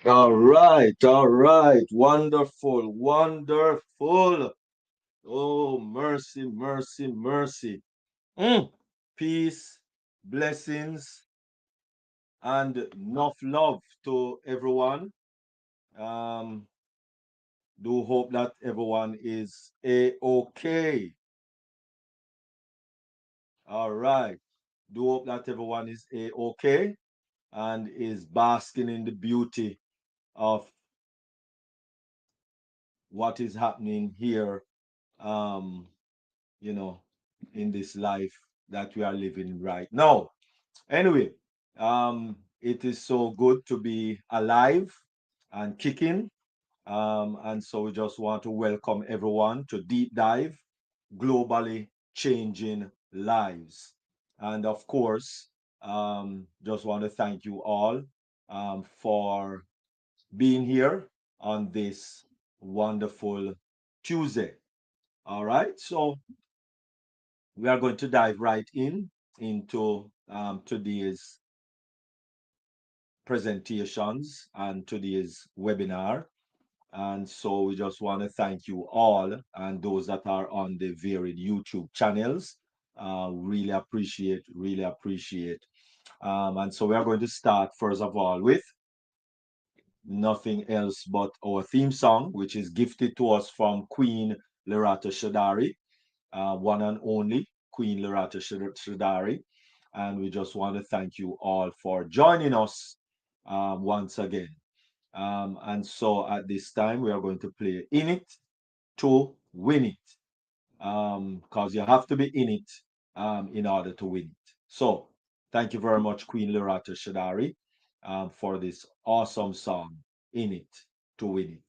All right. Wonderful, wonderful. Oh, mercy, mercy, mercy. Mm. Peace, blessings, and enough love to everyone. Um, do hope that everyone is a-okay. All right. Do hope that everyone is a-okay and is basking in the beauty of what is happening here, um, you know, in this life that we are living right now. Anyway, it is so good to be alive and kicking. And so we just want to welcome everyone to Deep Dive, Globally Changing Lives. And of course, just want to thank you all for being here on this wonderful Tuesday. All right, so we are going to dive right into today's presentations and today's webinar. And so we just want to thank you all and those that are on the varied YouTube channels. Really appreciate, really appreciate. And so we are going to start first of all with nothing else but our theme song, which is gifted to us from Queen Lorata Shadari, one and only Queen Lorata Shadari. And we just want to thank you all for joining us once again. And so at this time, we are going to play In It to Win It, because you have to be in it in order to win it. So thank you very much, Queen Lorata Shadari, for this awesome song, In It to Win It.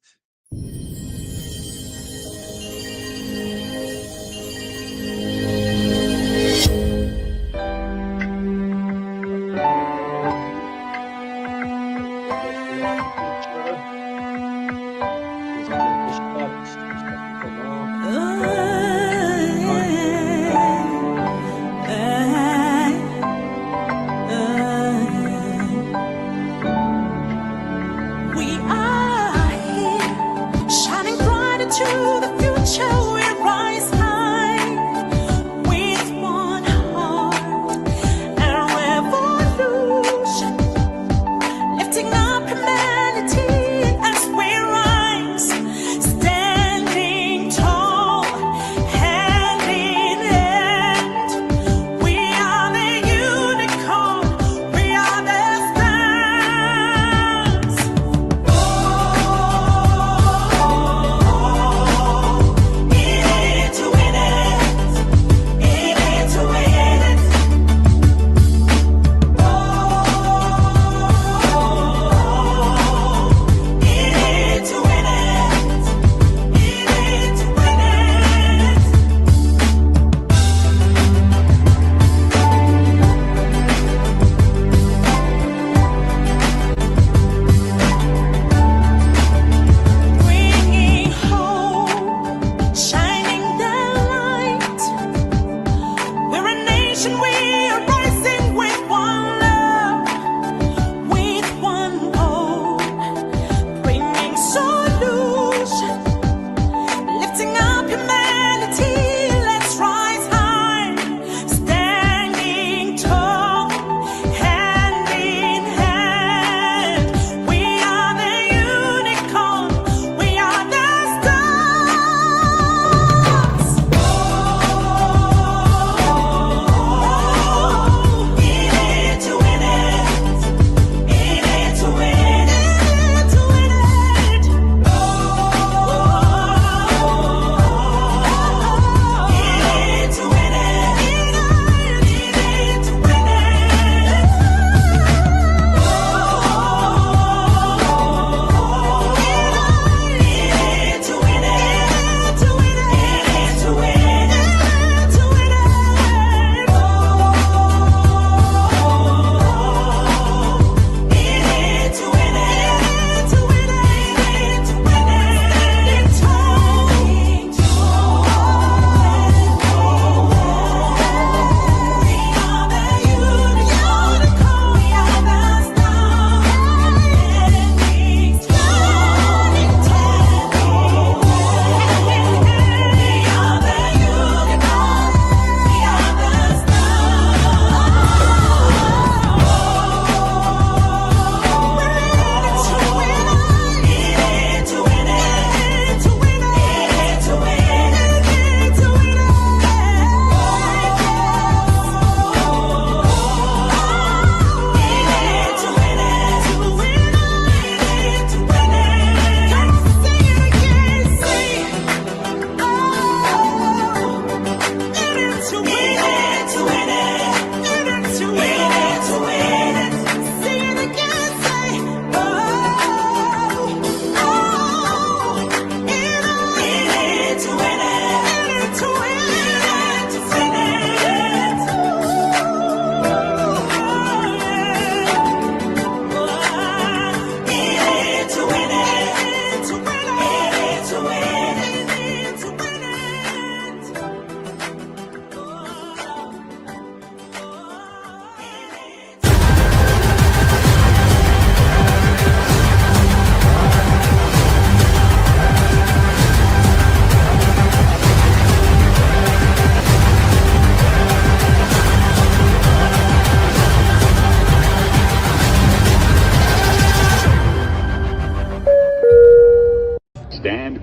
We are here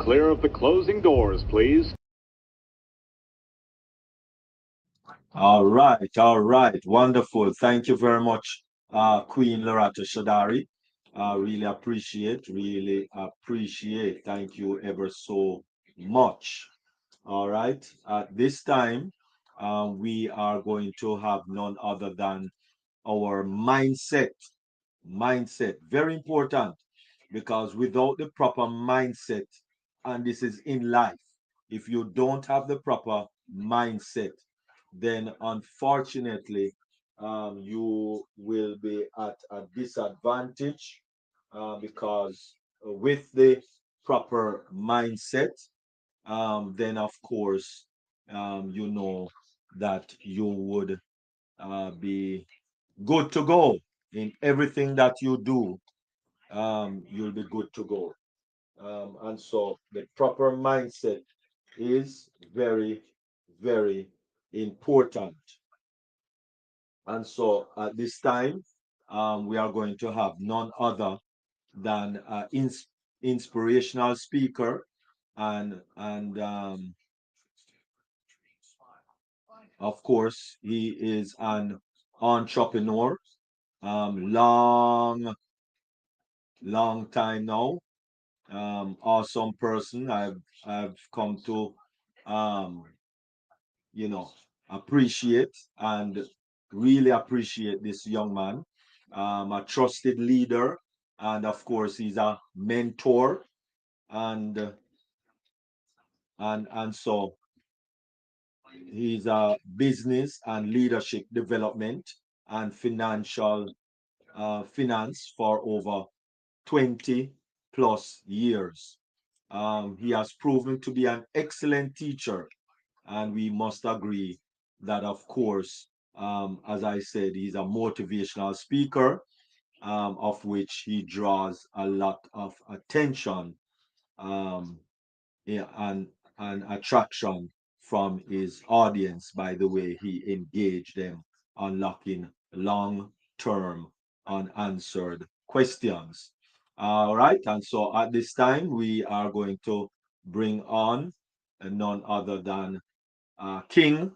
clear of the closing doors, please. All right. Wonderful. Thank you very much, Queen Loretta Shadari. Really appreciate. Thank you ever so much. All right. At this time, we are going to have none other than our mindset. Very important, because without the proper mindset, and this is in life, if you don't have the proper mindset, then unfortunately, you will be at a disadvantage, because with the proper mindset, then of course, you know that you would be good to go in everything that you do. You'll be good to go. And so the proper mindset is very, very important. And so at this time, we are going to have none other than inspirational speaker, and of course he is an entrepreneur, long time now, awesome person. I've come to um, you know, appreciate and really appreciate this young man, a trusted leader, and of course he's a mentor, and so he's a business and leadership development and finance for over 20 plus years. He has proven to be an excellent teacher, and we must agree that, of course, as I said, he's a motivational speaker, of which he draws a lot of attention, um, yeah, and attraction from his audience by the way he engaged them, unlocking long-term unanswered questions. All right, and so at this time we are going to bring on none other than King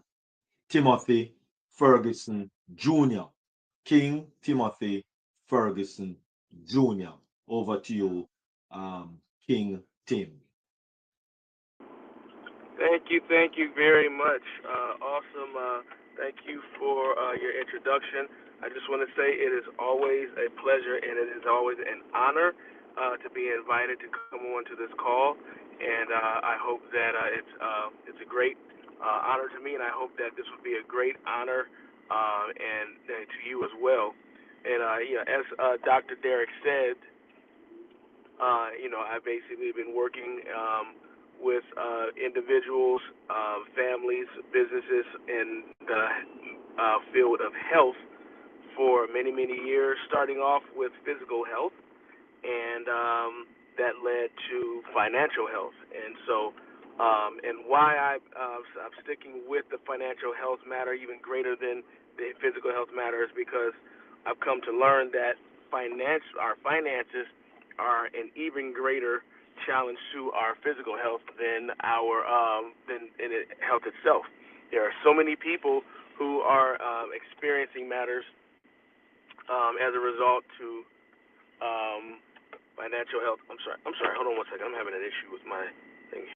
Timothy Ferguson Jr. King Timothy Ferguson Jr. Over to you, King Tim. Thank you very much. Awesome. Thank you for your introduction. I just want to say it is always a pleasure and it is always an honor to be invited to come on to this call. And I hope that it's a great honor to me, and I hope that this would be a great honor and to you as well. And as Dr. Derek said, I've basically been working with individuals, families, businesses in the field of health for many, many years, starting off with physical health, and that led to financial health. And so, and why I'm sticking with the financial health matter even greater than the physical health matter is because I've come to learn that our finances are an even greater challenge to our physical health than health itself. There are so many people who are experiencing matters as a result to financial health. I'm sorry. Hold on one second. I'm having an issue with my thing.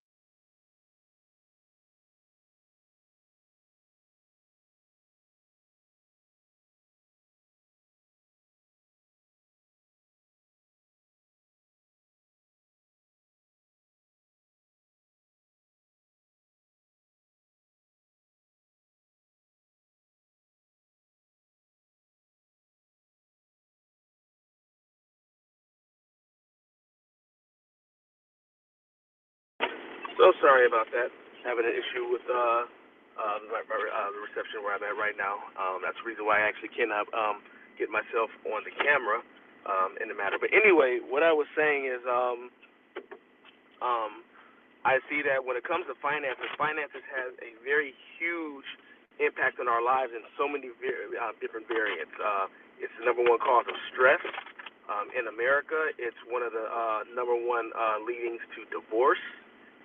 So sorry about that. Having an issue with the reception where I'm at right now. That's the reason why I actually cannot get myself on the camera in the matter. But anyway, what I was saying is I see that when it comes to finances, finances has a very huge impact on our lives in so many different variants. It's the number one cause of stress in America. It's one of the number one leadings to divorce.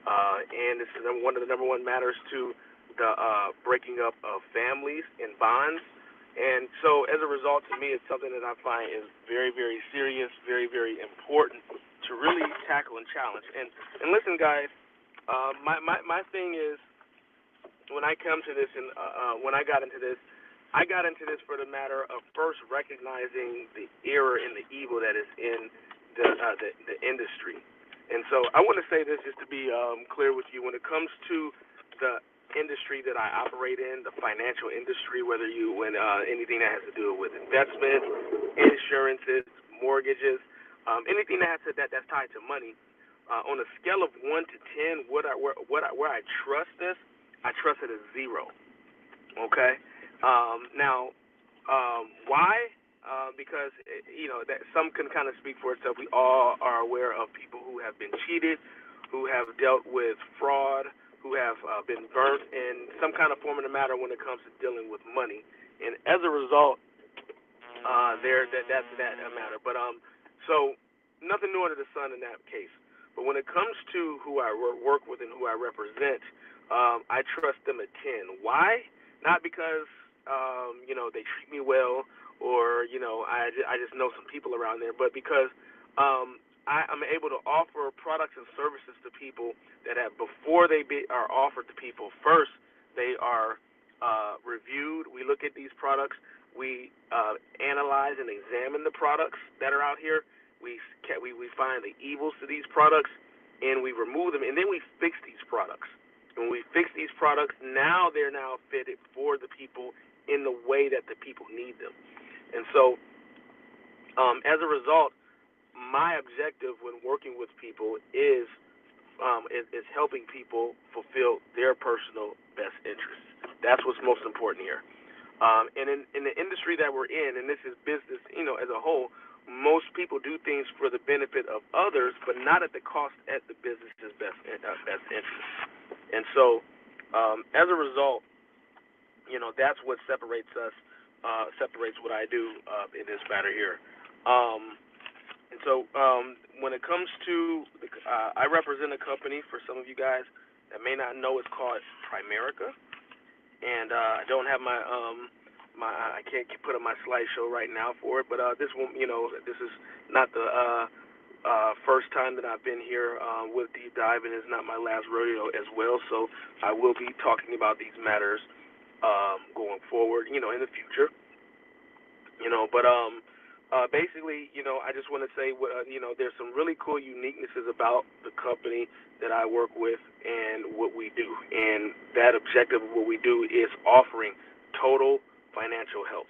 And this is one of the number one matters to the breaking up of families and bonds. And so as a result, to me, it's something that I find is very, very serious, very, very important to really tackle and challenge. And listen, guys, my thing is, when I come to this, and when I got into this for the matter of first recognizing the error and the evil that is in the industry. And so I want to say this just to be clear with you. When it comes to the industry that I operate in, the financial industry, whether you anything that has to do with investments, insurances, mortgages, anything that's tied to money, on a scale of 1 to 10, where I trust this, I trust it as 0. Okay. Now, why? Because that some can kind of speak for itself. We all are aware of people who have been cheated, who have dealt with fraud, who have been burnt in some kind of form of the matter when it comes to dealing with money. And as a result, that's that matter. But so nothing new under the sun in that case. But when it comes to who I work with and who I represent, I trust them at 10. Why? Not because they treat me well, or I just know some people around there, but because I'm able to offer products and services to people that have, before they are offered to people, first they are reviewed. We look at these products. We analyze and examine the products that are out here. We find the evils to these products, and we remove them, and then we fix these products. When we fix these products, now they're fitted for the people in the way that the people need them. And so, as a result, my objective when working with people is helping people fulfill their personal best interests. That's what's most important here. And in the industry that we're in, and this is business, as a whole, most people do things for the benefit of others, but not at the cost at the business's best interest. And so, as a result, that's what separates us, separates what I do in this matter here. And so, when it comes to, I represent a company, for some of you guys that may not know, it's called Primerica. And I don't have my I can't put up my slideshow right now for it, but this one, this is not the first time that I've been here with Deep Dive, and it's not my last rodeo as well. So I will be talking about these matters going forward, in the future. But basically, I just want to say, there's some really cool uniquenesses about the company that I work with and what we do. And that objective of what we do is offering total financial health.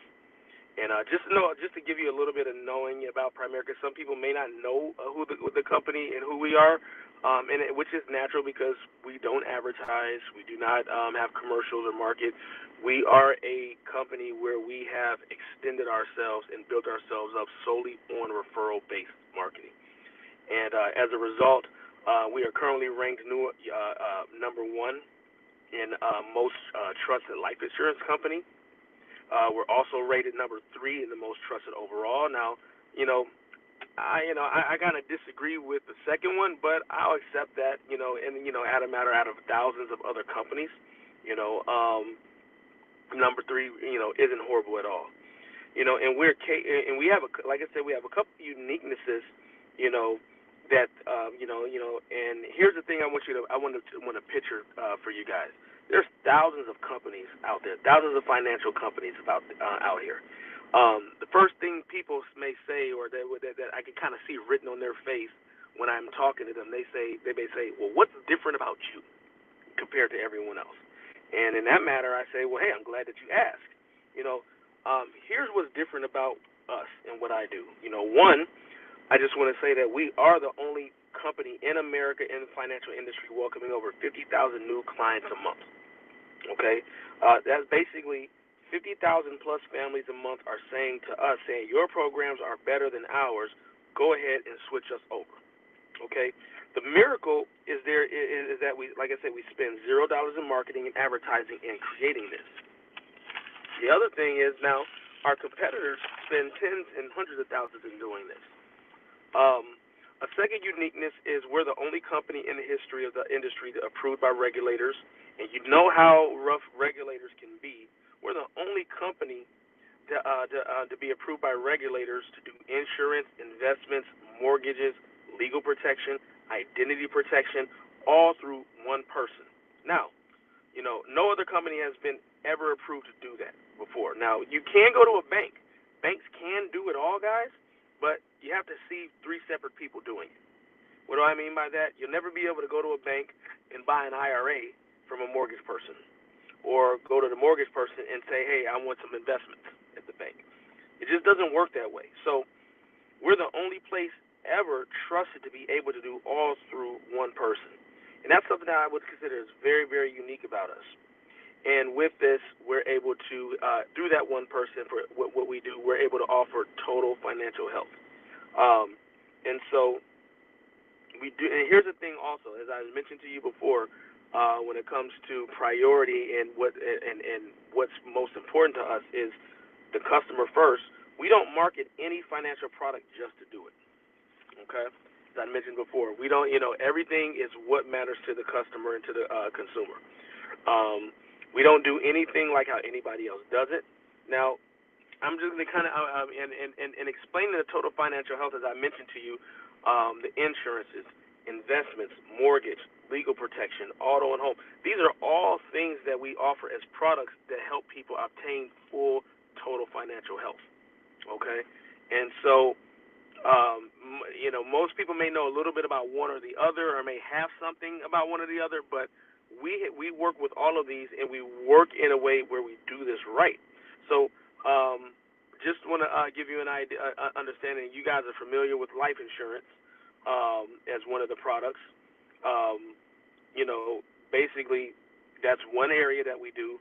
And just to give you a little bit of knowing about Primerica, some people may not know who the company and who we are, which is natural because we don't advertise, we do not have commercials or market. We are a company where we have extended ourselves and built ourselves up solely on referral-based marketing. And as a result, we are currently ranked number 1 in most trusted life insurance company. We're also rated number 3 in the most trusted overall. Now, I kind of disagree with the second one, but I'll accept that, and out of thousands of other companies, number 3, isn't horrible at all. And we have like I said, we have a couple of uniquenesses, that and here's the thing I want to picture for you guys. There's thousands of companies out there, thousands of financial companies out here. The first thing people may say, or that I can kind of see written on their face when I'm talking to them, they may say, well, what's different about you compared to everyone else? And in that matter, I say, well, hey, I'm glad that you asked. Here's what's different about us and what I do. One, I just want to say that we are the only company in America in the financial industry welcoming over 50,000 new clients a month. Okay, that's basically 50,000 plus families a month are saying to us, your programs are better than ours. Go ahead and switch us over. Okay, the miracle is that we, like I said, we spend $0 in marketing and advertising and creating this. The other thing is now our competitors spend tens and hundreds of thousands in doing this. A second uniqueness is we're the only company in the history of the industry to approved by regulators, and you know how rough regulators can be. We're the only company to be approved by regulators to do insurance, investments, mortgages, legal protection, identity protection, all through one person. Now, no other company has been ever approved to do that before. Now, you can go to a bank. Banks can do it all, guys, but you have to see 3 separate people doing it. What do I mean by that? You'll never be able to go to a bank and buy an IRA from a mortgage person, or go to the mortgage person and say, hey, I want some investments at the bank. It just doesn't work that way. So we're the only place ever trusted to be able to do all through one person. And that's something that I would consider is very, very unique about us. And with this, we're able to, through that one person, for what we do, we're able to offer total financial health. And so we do. And here's the thing also, as I mentioned to you before, when it comes to priority and what's most important to us is the customer first. We don't market any financial product just to do it. Okay? As I mentioned before, we don't, everything is what matters to the customer and to the consumer. We don't do anything like how anybody else does it. Now, I'm just going to kind of, and explaining the total financial health, as I mentioned to you, the insurances, investments, mortgage, legal protection, auto and home. These are all things that we offer as products that help people obtain full total financial health. Okay? And so, most people may know a little bit about one or the other, or may have something about one or the other, but we work with all of these, and we work in a way where we do this right. So just want to give you an idea, understanding. You guys are familiar with life insurance as one of the products. Basically, that's one area that we do.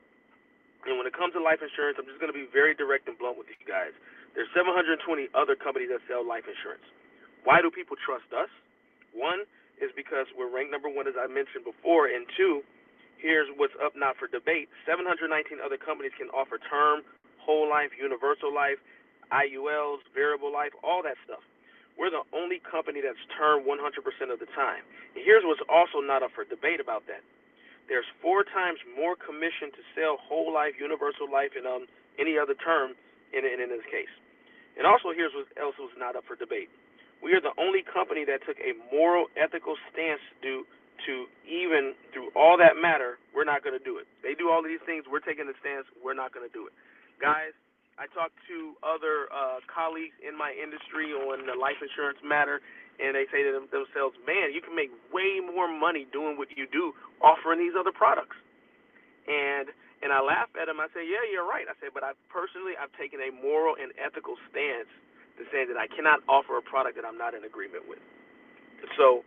And when it comes to life insurance, I'm just going to be very direct and blunt with you guys. There's 720 other companies that sell life insurance. Why do people trust us? One is because we're ranked number 1, as I mentioned before, and 2, here's what's up not for debate. 719 other companies can offer term, whole life, universal life, IULs, variable life, all that stuff. We're the only company that's term 100% of the time. And here's what's also not up for debate about that. There's 4 times more commission to sell whole life, universal life, and any other term in this case. And also, here's what else was not up for debate. We are the only company that took a moral, ethical stance to even through all that matter, we're not going to do it. They do all these things, we're taking the stance, we're not going to do it. Guys, I talked to other colleagues in my industry on the life insurance matter, and they say to themselves, man, you can make way more money doing what you do offering these other products. And I laugh at them. I say, yeah, you're right. I say, but I've taken a moral and ethical stance to say that I cannot offer a product that I'm not in agreement with. So,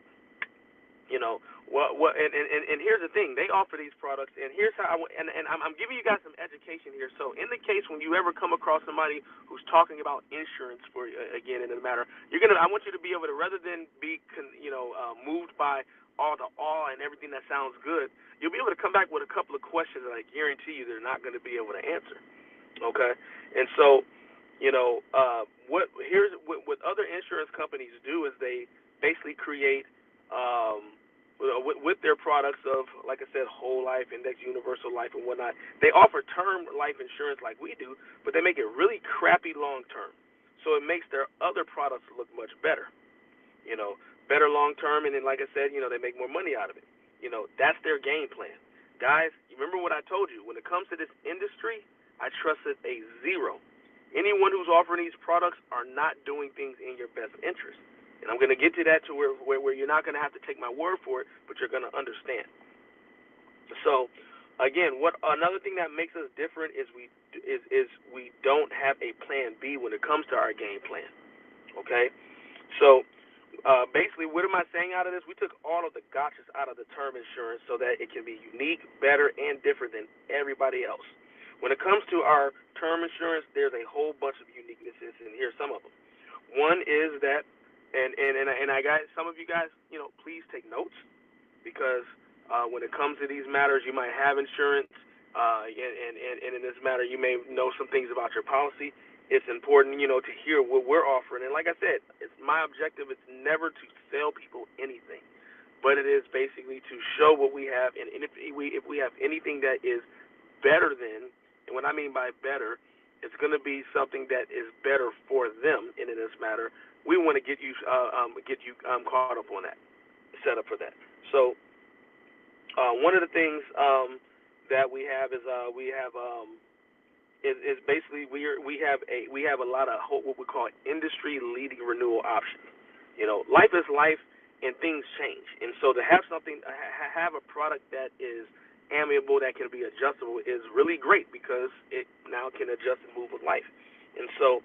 and here's the thing. They offer these products, and here's how I'm giving you guys some education here. So in the case when you ever come across somebody who's talking about insurance for again in the matter, I want you to be able to, rather than be moved by all the awe and everything that sounds good, you'll be able to come back with a couple of questions that I guarantee you they're not going to be able to answer. Okay? And so, what other insurance companies do is they basically create with their products of, like I said, whole life, index, universal life, and whatnot. They offer term life insurance like we do, but they make it really crappy long term. So it makes their other products look much better. Better long term, and then, like I said, they make more money out of it. That's their game plan. Guys, you remember what I told you. When it comes to this industry, I trust it a 0. Anyone who's offering these products are not doing things in your best interest. And I'm going to get to that to where you're not going to have to take my word for it, but you're going to understand. So, again, another thing that makes us different is we don't have a plan B when it comes to our game plan. Okay? So, basically, what am I saying out of this? We took all of the gotchas out of the term insurance so that it can be unique, better, and different than everybody else. When it comes to our term insurance, there's a whole bunch of uniquenesses, and here's some of them. One is that, and I got some of you guys, please take notes, because when it comes to these matters, you might have insurance, and in this matter, you may know some things about your policy, it's important, to hear what we're offering. And like I said, it's my objective. It's never to sell people anything, but it is basically to show what we have. And if we have anything that is better than, and what I mean by better, it's going to be something that is better for them. And in this matter, we want to get you caught up on that, set up for that. So one of the things that we have is is basically we have a lot of what we call industry leading renewal options. Life is life, and things change, and so to have have a product that is amiable, that can be adjustable, is really great because it now can adjust and move with life. And so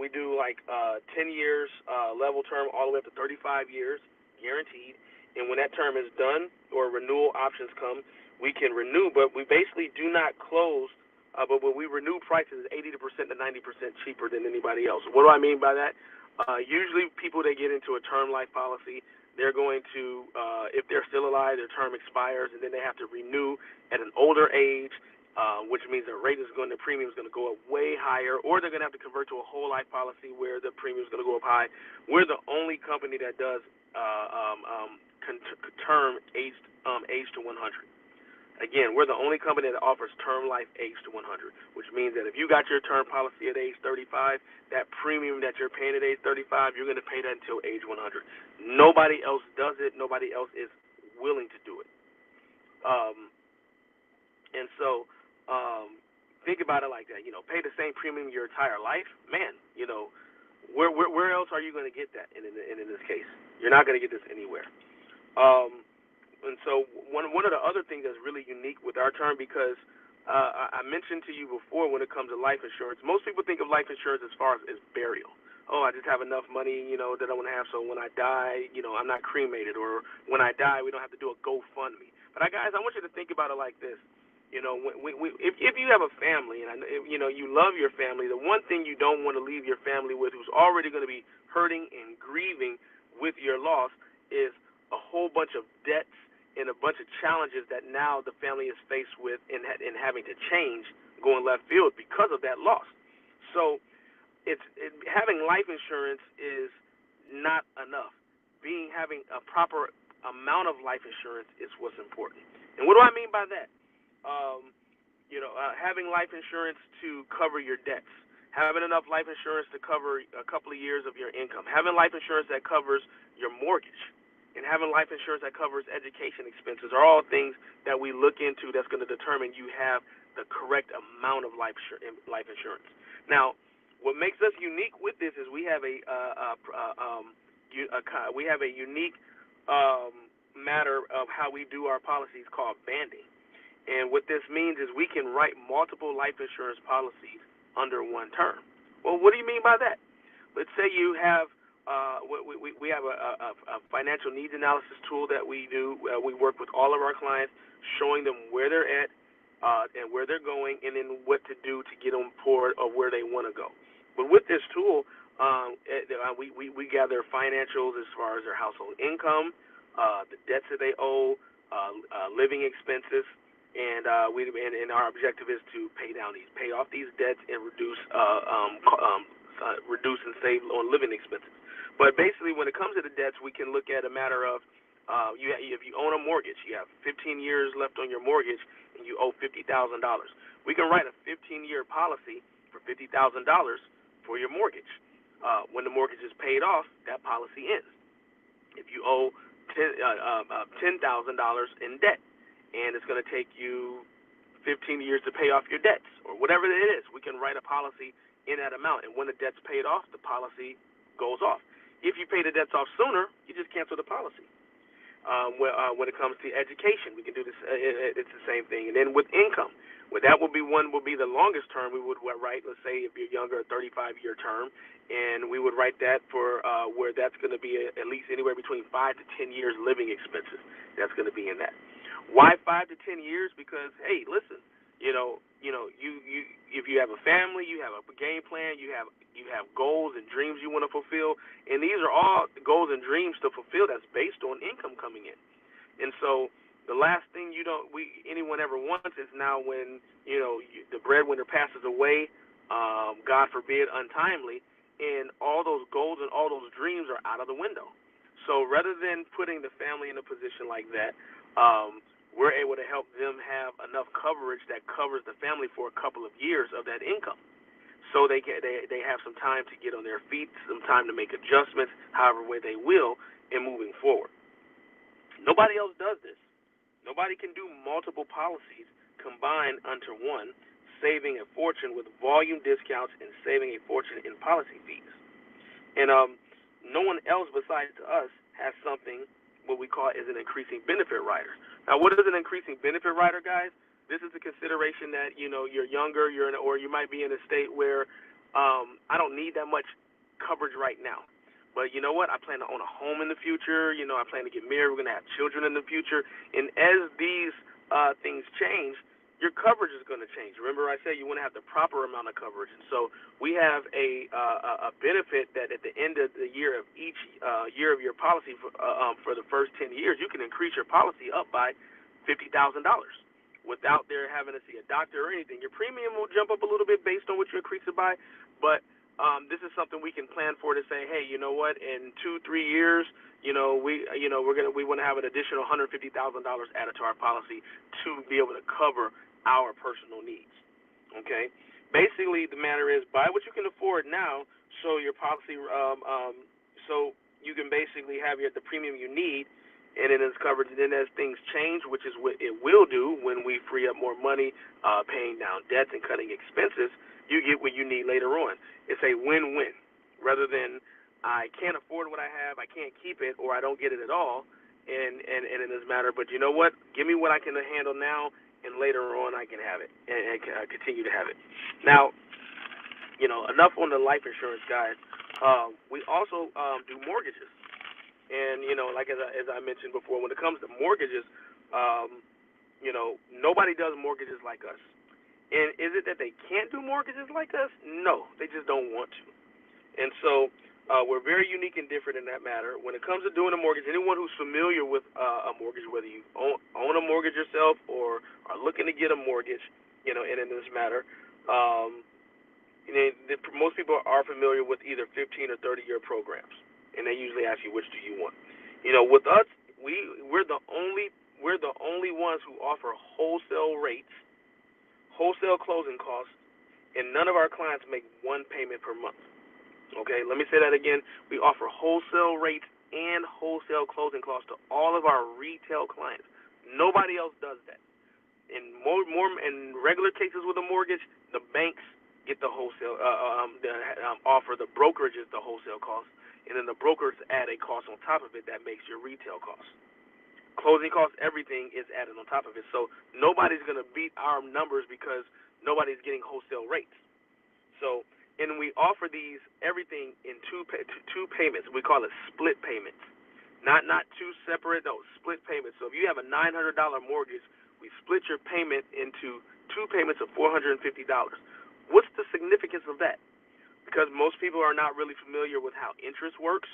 we do like 10 years level term all the way up to 35 years guaranteed. And when that term is done or renewal options come, we can renew, but we basically do not close. But when we renew prices, 80% to 90% cheaper than anybody else. What do I mean by that? Usually people that get into a term life policy, they're going to, if they're still alive, their term expires, and then they have to renew at an older age, which means the premium is going to go up way higher, or they're going to have to convert to a whole life policy where the premium is going to go up high. We're the only company that does term age to 100. Again, we're the only company that offers term life age to 100, which means that if you got your term policy at age 35, that premium that you're paying at age 35, you're going to pay that until age 100. Nobody else does it. Nobody else is willing to do it. And so think about it like that. Pay the same premium your entire life. Man, where else are you going to get that? And in this case, you're not going to get this anywhere. And so one of the other things that's really unique with our term, because I mentioned to you before when it comes to life insurance, most people think of life insurance as far as burial. Oh, I just have enough money, that I want to have, so when I die, I'm not cremated, or when I die, we don't have to do a GoFundMe. But guys, I want you to think about it like this. If you have a family, and you love your family, the one thing you don't want to leave your family with, who's already going to be hurting and grieving with your loss, is a whole bunch of debts and a bunch of challenges that now the family is faced with and having to change going left field because of that loss. So having life insurance is not enough. Having a proper amount of life insurance is what's important. And what do I mean by that? Having life insurance to cover your debts, having enough life insurance to cover a couple of years of your income, having life insurance that covers your mortgage, and having life insurance that covers education expenses are all things that we look into that's going to determine you have the correct amount of life insurance. Now, what makes us unique with this is we have a unique matter of how we do our policies called banding. And what this means is we can write multiple life insurance policies under one term. Well, what do you mean by that? Let's say you have we have a financial needs analysis tool that we do. We work with all of our clients, showing them where they're at and where they're going, and then what to do to get them forward or where they want to go. But with this tool, we gather financials as far as their household income, the debts that they owe, living expenses, and our objective is to pay off these debts and reduce and save on living expenses. But basically, when it comes to the debts, we can look at a matter of if you own a mortgage, you have 15 years left on your mortgage, and you owe $50,000. We can write a 15-year policy for $50,000 for your mortgage. When the mortgage is paid off, that policy ends. If you owe $10,000 in debt, and it's going to take you 15 years to pay off your debts, or whatever it is, we can write a policy in that amount. And when the debt's paid off, the policy goes off. If you pay the debts off sooner, you just cancel the policy. When it comes to education, we can do this. It's the same thing. And then with income, that would be the longest term we would write. Let's say if you're younger, a 35-year term, and we would write that for where that's going to be at least anywhere between 5 to 10 years living expenses. That's going to be in that. Why 5 to 10 years? Because hey, listen, you if you have a family, you have a game plan, you have goals and dreams you want to fulfill, and these are all goals and dreams to fulfill that's based on income coming in. And so the last thing anyone ever wants is now when the breadwinner passes away, God forbid, untimely, and all those goals and all those dreams are out of the window. So rather than putting the family in a position like that, we're able to help them have enough coverage that covers the family for a couple of years of that income. So they have some time to get on their feet, some time to make adjustments, however way they will, in moving forward. Nobody else does this. Nobody can do multiple policies combined under one, saving a fortune with volume discounts and saving a fortune in policy fees. And no one else besides us has something what we call is an increasing benefit rider. Now, what is an increasing benefit rider, guys? This is a consideration that you're younger, or you might be in a state where I don't need that much coverage right now. But you know what? I plan to own a home in the future. I plan to get married. We're going to have children in the future. And as these things change, your coverage is going to change. Remember, I said you want to have the proper amount of coverage. And so we have a benefit that at the end of the year of each year of your policy for the first 10 years, you can increase your policy up by $50,000 without there having to see a doctor or anything. Your premium will jump up a little bit based on what you increase it by, but this is something we can plan for to say, hey, you know what? In 2-3 years, we want to have an additional $150,000 added to our policy to be able to cover our personal needs. Okay. Basically, the matter is buy what you can afford now, so your policy, so you can basically have the premium you need, and then it's covered. And then as things change, which is what it will do when we free up more money, paying down debts and cutting expenses, you get what you need later on. It's a win-win, rather than I can't afford what I have, I can't keep it, or I don't get it at all, and in this matter. But you know what? Give me what I can handle now, and later on I can have it and continue to have it. Now, enough on the life insurance, guys. We also do mortgages. And, like as I mentioned before, when it comes to mortgages, nobody does mortgages like us. And is it that they can't do mortgages like us? No, they just don't want to. And so we're very unique and different in that matter. When it comes to doing a mortgage, anyone who's familiar with a mortgage, whether you own a mortgage yourself or are looking to get a mortgage, and in this matter, most people are familiar with either 15 or 30-year programs, and they usually ask you, which do you want? With us, we're the only ones who offer wholesale rates, wholesale closing costs, and none of our clients make one payment per month. Okay, let me say that again. We offer wholesale rates and wholesale closing costs to all of our retail clients. Nobody else does that. In in regular cases with a mortgage, the banks get the wholesale offer. The brokerage is the wholesale cost, and then the brokers add a cost on top of it that makes your retail cost. Closing costs, everything is added on top of it. So nobody's going to beat our numbers because nobody's getting wholesale rates. So, and we offer these everything in two payments. We call it split payments, not two separate, no, split payments. So if you have a $900 mortgage, we split your payment into two payments of $450. What's the significance of that? Because most people are not really familiar with how interest works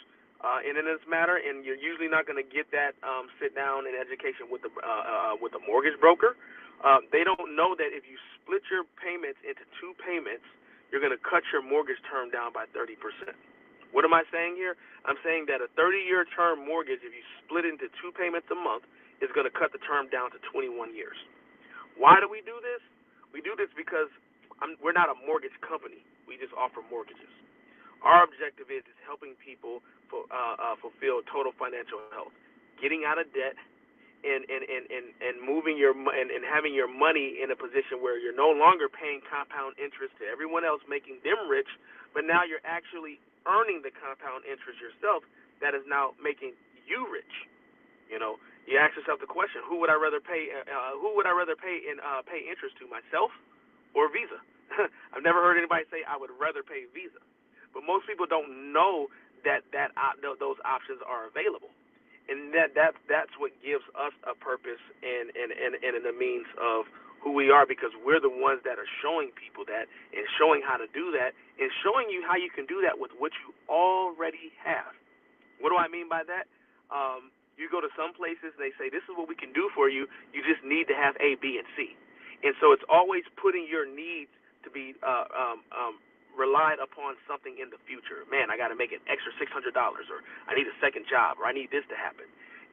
in this matter, and you're usually not going to get that sit down and education with the mortgage broker. They don't know that if you split your payments into two payments, you're going to cut your mortgage term down by 30%. What am I saying here? I'm saying that a 30-year term mortgage, if you split it into two payments a month, is going to cut the term down to 21 years. Why do we do this? We do this because we're not a mortgage company. We just offer mortgages. Our objective is helping people fulfill total financial health, getting out of debt, and moving and having your money in a position where you're no longer paying compound interest to everyone else, making them rich, but now you're actually earning the compound interest yourself that is now making you rich. You ask yourself the question: Who would I rather pay? Who would I rather pay interest to, myself or Visa? I've never heard anybody say I would rather pay Visa, but most people don't know that those options are available. And that's what gives us a purpose and a means of who we are, because we're the ones that are showing people that and showing how to do that and showing you how you can do that with what you already have. What do I mean by that? You go to some places and they say, this is what we can do for you. You just need to have A, B, and C. And so it's always putting your needs to be relied upon something in the future. Man, I got to make an extra $600, or I need a second job, or I need this to happen.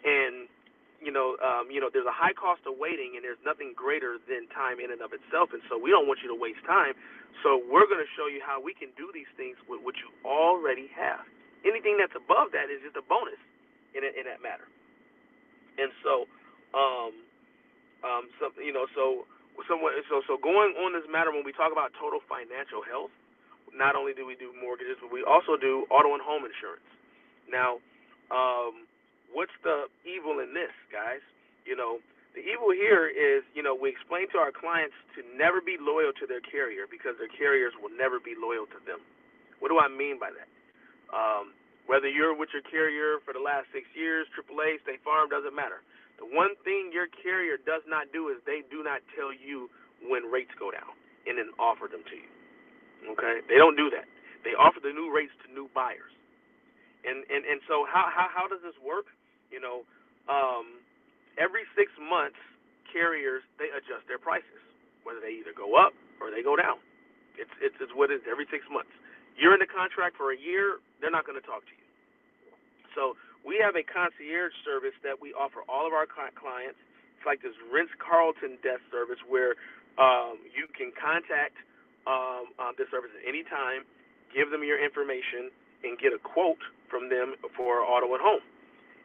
And there's a high cost of waiting, and there's nothing greater than time in and of itself. And so we don't want you to waste time. So we're going to show you how we can do these things with what you already have. Anything that's above that is just a bonus in that matter. And so, so going on this matter, when we talk about total financial health, not only do we do mortgages, but we also do auto and home insurance. Now, what's the evil in this, guys? The evil here is, we explain to our clients to never be loyal to their carrier because their carriers will never be loyal to them. What do I mean by that? Whether you're with your carrier for the last 6 years, AAA, State Farm, doesn't matter. The one thing your carrier does not do is they do not tell you when rates go down and then offer them to you. Okay? They don't do that. They offer the new rates to new buyers. And so how does this work? Every 6 months, carriers, they adjust their prices, whether they either go up or they go down. It's what it is every 6 months. You're in the contract for a year, they're not going to talk to you. So we have a concierge service that we offer all of our clients. It's like this Ritz-Carlton desk service where you can contact this service at any time, give them your information, and get a quote from them for auto and home.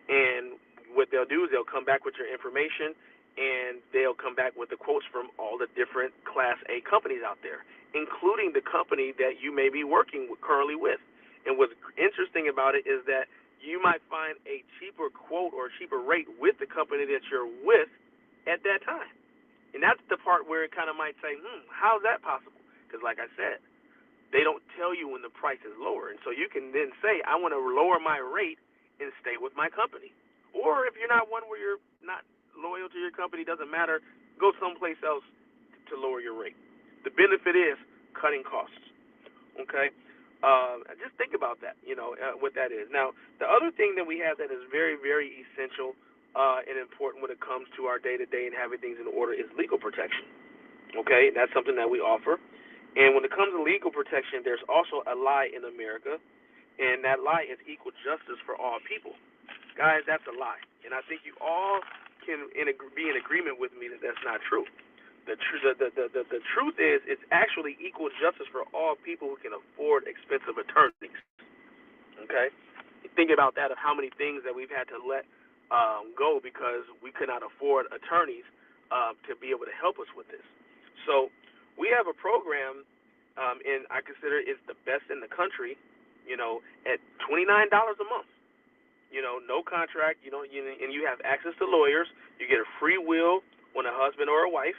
And what they'll do is they'll come back with your information, and they'll come back with the quotes from all the different Class A companies out there, including the company that you may be working currently with. And what's interesting about it is that you might find a cheaper quote or a cheaper rate with the company that you're with at that time. And that's the part where it kind of might say, how's that possible? Because like I said, they don't tell you when the price is lower. And so you can then say, I want to lower my rate and stay with my company. Or if you're not one where you're not loyal to your company, doesn't matter, go someplace else to lower your rate. The benefit is cutting costs. Okay? Just think about that, what that is. Now, the other thing that we have that is very, very essential and important when it comes to our day-to-day and having things in order is legal protection. Okay? That's something that we offer. And when it comes to legal protection, there's also a lie in America, and that lie is equal justice for all people. Guys, that's a lie. And I think you all can be in agreement with me that that's not true. The truth is it's actually equal justice for all people who can afford expensive attorneys. Okay? Think about that, of how many things that we've had to let go because we could not afford attorneys to be able to help us with this. So we have a program, and I consider it's the best in the country, at $29 a month. No contract, and you have access to lawyers. You get a free will on a husband or a wife,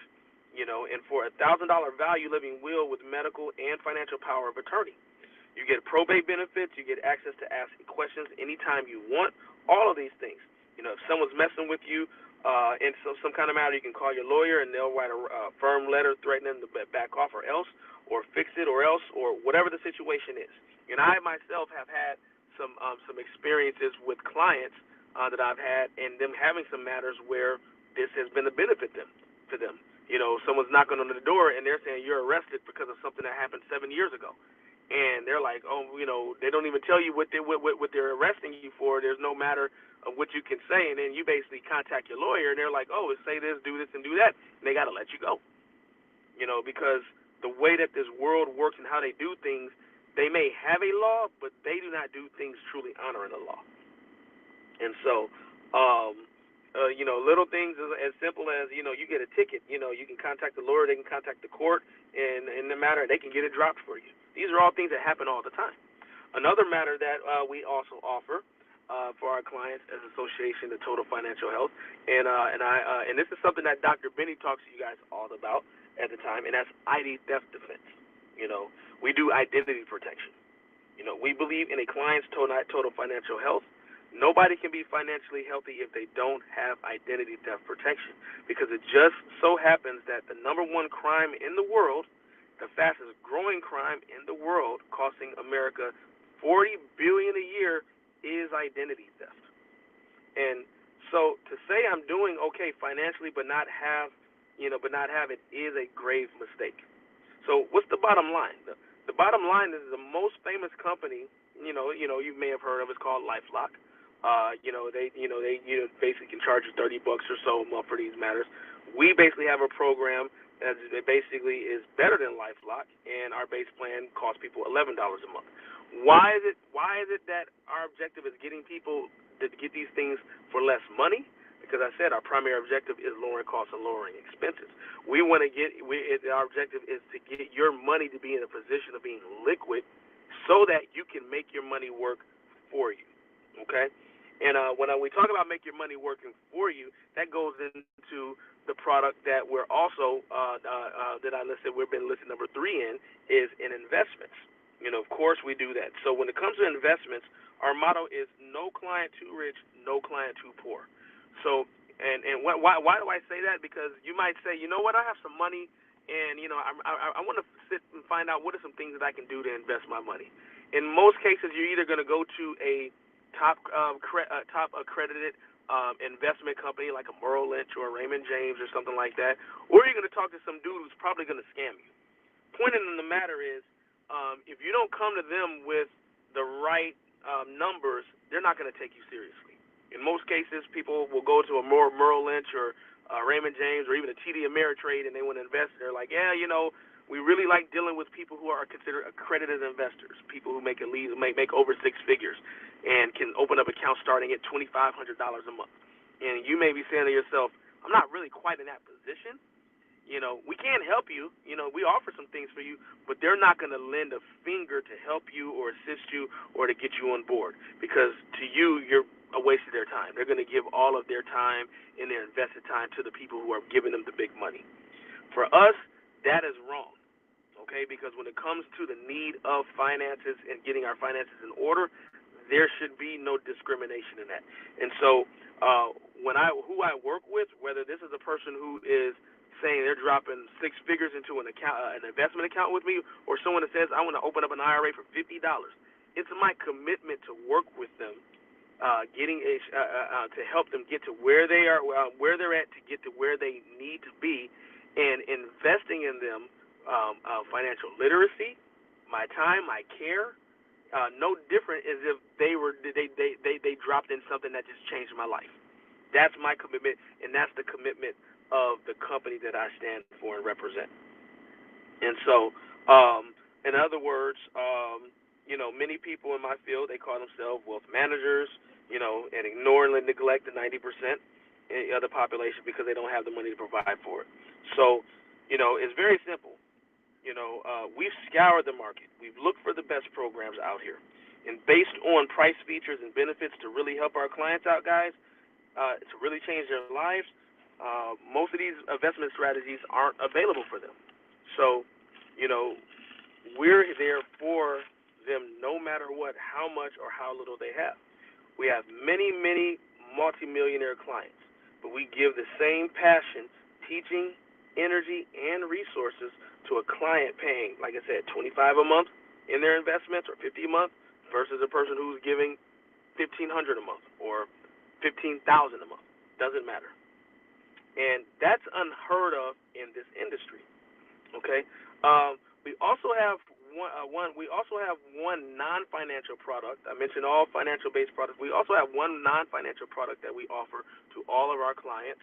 and for a $1,000 value living will with medical and financial power of attorney. You get probate benefits. You get access to ask questions anytime you want. All of these things. If someone's messing with you in some kind of matter, you can call your lawyer, and they'll write a firm letter threatening to back off or else, or fix it or else, or whatever the situation is. And I myself have had some experiences with clients that I've had, and them having some matters where this has been a benefit to them. Someone's knocking on the door, and they're saying you're arrested because of something that happened 7 years ago. And they're like, they don't even tell you what they're arresting you for. There's no matter of what you can say, and then you basically contact your lawyer, and they're like, say this, do this, and do that, and they got to let you go. Because the way that this world works and how they do things, they may have a law, but they do not do things truly honoring the law. And so, little things as simple as, you get a ticket. You can contact the lawyer, they can contact the court, and in the matter, they can get it dropped for you. These are all things that happen all the time. Another matter that we also offer for our clients as association to Total Financial Health, and this is something that DrBenny talks to you guys all about at the time, and that's ID theft defense. We do identity protection. We believe in a client's total financial health. Nobody can be financially healthy if they don't have identity theft protection, because it just so happens that the number one crime in the world, the fastest growing crime in the world, costing America $40 billion a year, is identity theft. And so to say I'm doing okay financially but not have it is a grave mistake. So what's the bottom line? The bottom line is the most famous company, you may have heard of. It's called LifeLock. They basically can charge you $30 or so a month for these matters. We basically have a program that basically is better than LifeLock, and our base plan costs people $11 a month. Why is it that our objective is getting people to get these things for less money? Because I said our primary objective is lowering costs and lowering expenses. Our objective is to get your money to be in a position of being liquid so that you can make your money work for you. Okay? And when we talk about make your money working for you, that goes into the product that we're also, that I listed, we've been listed number 3 in, is in investments. Of course we do that. So when it comes to investments, our motto is no client too rich, no client too poor. So, why do I say that? Because you might say, you know what, I have some money, and I want to sit and find out what are some things that I can do to invest my money. In most cases, you're either going to go to a top accredited investment company like a Merrill Lynch or a Raymond James or something like that, or you're going to talk to some dude who's probably going to scam you. Point in the matter is, if you don't come to them with the right numbers, they're not going to take you seriously. In most cases, people will go to a Merrill Lynch or Raymond James or even a TD Ameritrade, and they want to invest. They're like, we really like dealing with people who are considered accredited investors, people who make over 6 figures and can open up accounts starting at $2,500 a month. And you may be saying to yourself, I'm not really quite in that position. We can help you. We offer some things for you, but they're not going to lend a finger to help you or assist you or to get you on board, because to you, you're a waste of their time. They're going to give all of their time and their invested time to the people who are giving them the big money. For us, that is wrong, okay? Because when it comes to the need of finances and getting our finances in order, there should be no discrimination in that. And so who I work with, whether this is a person who is saying they're dropping 6 figures into an investment account with me, or someone that says I want to open up an IRA for $50, it's my commitment to work with them, to help them get to where they are, where they're at, to get to where they need to be, and investing in them financial literacy, my time, my care. No different as if they dropped in something that just changed my life. That's my commitment, and that's the commitment of the company that I stand for and represent. And so, in other words, many people in my field, they call themselves wealth managers, and ignore and neglect the 90% of the population because they don't have the money to provide for it. So, it's very simple. We've scoured the market. We've looked for the best programs out here. And based on price, features, and benefits to really help our clients out, guys, to really change their lives, most of these investment strategies aren't available for them. So, we're there for them no matter what, how much or how little they have. We have many, many multimillionaire clients, but we give the same passion, teaching, energy, and resources to a client paying, like I said, $25 a month in their investments or $50 a month versus a person who's giving $1,500 a month or $15,000 a month. Doesn't matter. And that's unheard of in this industry. Okay? We also have one non-financial product. I mentioned all financial-based products. We also have one non-financial product that we offer to all of our clients,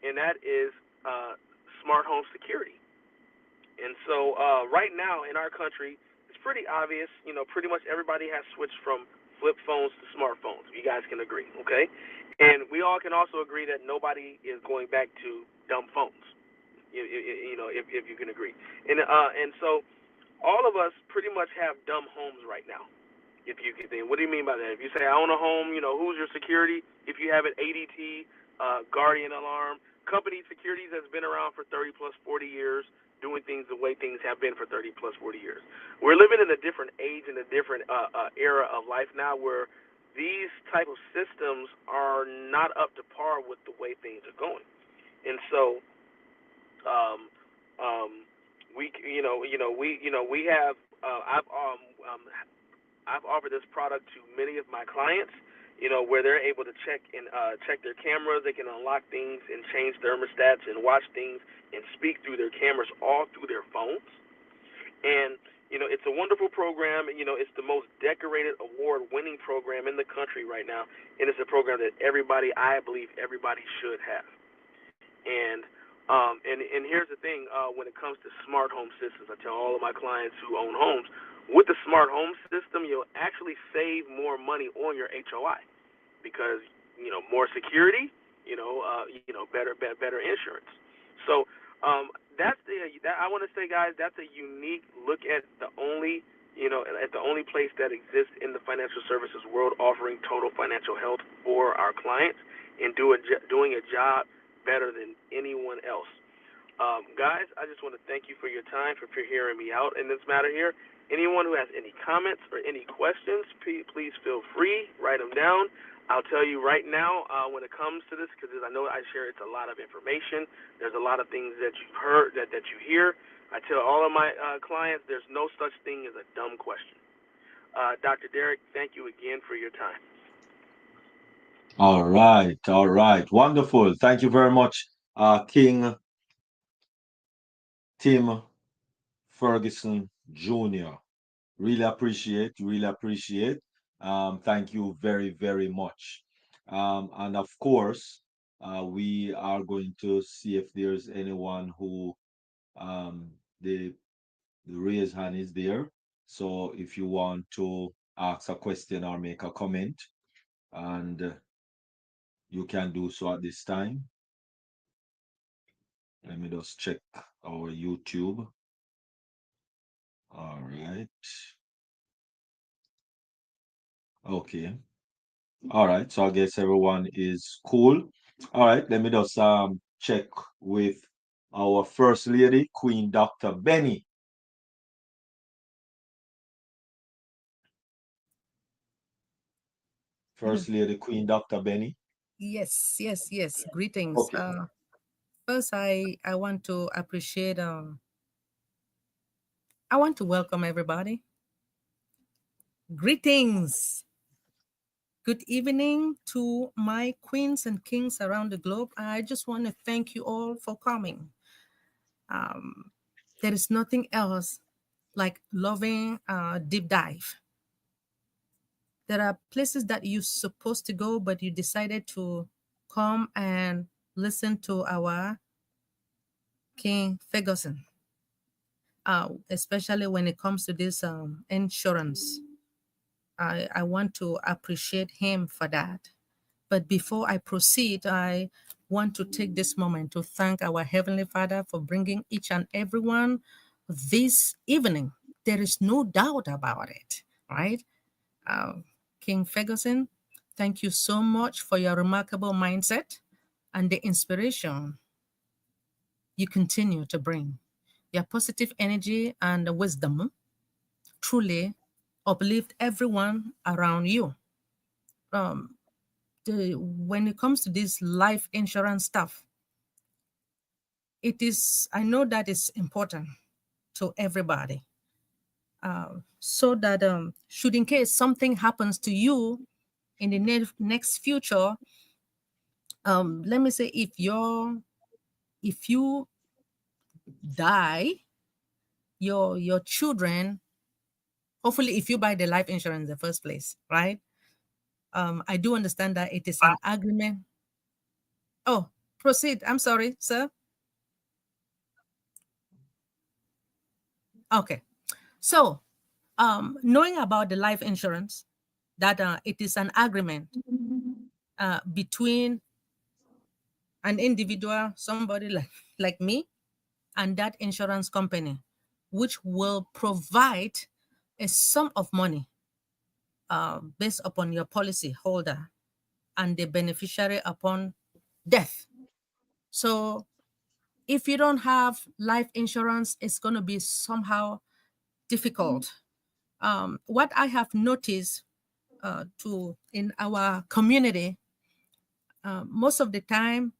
and that is smart home security. And so right now in our country, it's pretty obvious. Pretty much everybody has switched from flip phones to smartphones. You guys can agree, okay? And we all can also agree that nobody is going back to dumb phones. If you can agree. And so all of us pretty much have dumb homes right now. If you can think, what do you mean by that? If you say I own a home, who's your security? If you have an ADT, Guardian Alarm, company securities has been around for 30 plus 40 years, doing things the way things have been for 30 plus 40 years. We're living in a different age and a different era of life now where these type of systems are not up to par with the way things are going. And so we have I've offered this product to many of my clients, where they're able to check their cameras. They can unlock things and change thermostats and watch things and speak through their cameras all through their phones. And it's a wonderful program. It's the most decorated, award-winning program in the country right now, and it's a program that I believe, everybody should have. And here's the thing: when it comes to smart home systems, I tell all of my clients who own homes, with the smart home system, you'll actually save more money on your HOI because more security, better insurance. So that's that I want to say, guys, that's a unique look at the only place that exists in the financial services world offering total financial health for our clients and doing a job better than anyone else. Guys, I just want to thank you for your time, for hearing me out in this matter here. Anyone who has any comments or any questions, please feel free, write them down. I'll tell you right now, when it comes to this, because I know I share it's a lot of information. There's a lot of things that you've heard, that you hear. I tell all of my clients there's no such thing as a dumb question. Dr. Derek, thank you again for your time. All right, all right. Wonderful. Thank you very much, King Tim Ferguson Jr. Really appreciate, really appreciate. Thank you very, very much. And of course, we are going to see if there's anyone who um, the, the raise hand is there. So if you want to ask a question or make a comment, and you can do so at this time. Let me just check our YouTube. All right. Okay. All right. So I guess everyone is cool. All right. Let me just check with our first lady, Queen Dr. Benny. First lady, Queen Dr. Benny. Yes, yes, yes. Greetings. Okay. First, I want to appreciate. I want to welcome everybody. Greetings. Good evening to my queens and kings around the globe. I just want to thank you all for coming. Um, there is nothing else like loving deep dive. There are places that you're supposed to go, but you decided to come and listen to our King Ferguson, especially when it comes to this insurance. I want to appreciate him for that. But before I proceed, I want to take this moment to thank our Heavenly Father for bringing each and everyone this evening. There is no doubt about it, right? Uh, King Ferguson, thank you so much for your remarkable mindset and the inspiration you continue to bring. Your positive energy and wisdom truly uplift everyone around you. Um, when it comes to this life insurance stuff, I know that it's important to everybody. So that should in case something happens to you in the next future, let me say if you die, your children, hopefully if you buy the life insurance in the first place, right? I do understand that it is an agreement. Oh, proceed. I'm sorry, sir. Okay. So, knowing about the life insurance, that it is an agreement between an individual, somebody like me, and that insurance company, which will provide a sum of money based upon your policy holder and the beneficiary upon death. So if you don't have life insurance, it's going to be somehow difficult. What I have noticed to in our community, most of the time,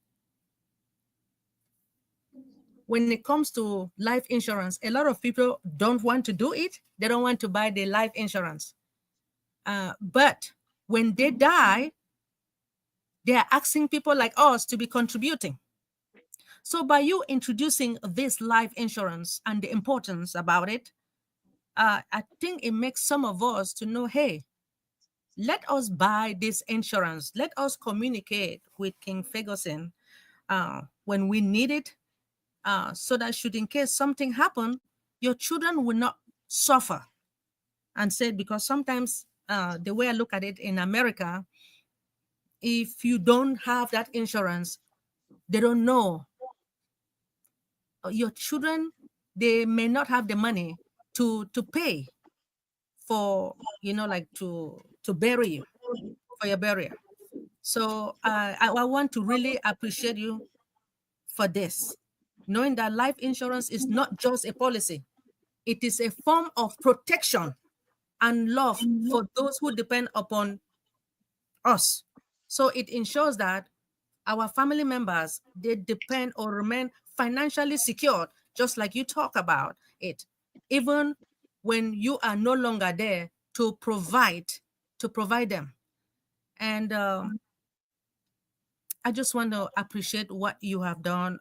when it comes to life insurance, a lot of people don't want to do it. They don't want to buy the life insurance. But when they die, they are asking people like us to be contributing. So by you introducing this life insurance and the importance about it, I think it makes some of us to know, hey, let us buy this insurance. Let us communicate with King Ferguson when we need it, so that should in case something happen, your children will not suffer. And said, because sometimes the way I look at it in America, if you don't have that insurance, they don't know. Your children, they may not have the money to pay for, like to bury you, for your burial. So I want to really appreciate you for this, knowing that life insurance is not just a policy, it is a form of protection and love for those who depend upon us. So it ensures that our family members, they depend or remain financially secured, just like you talk about it, even when you are no longer there to provide them. And I just want to appreciate what you have done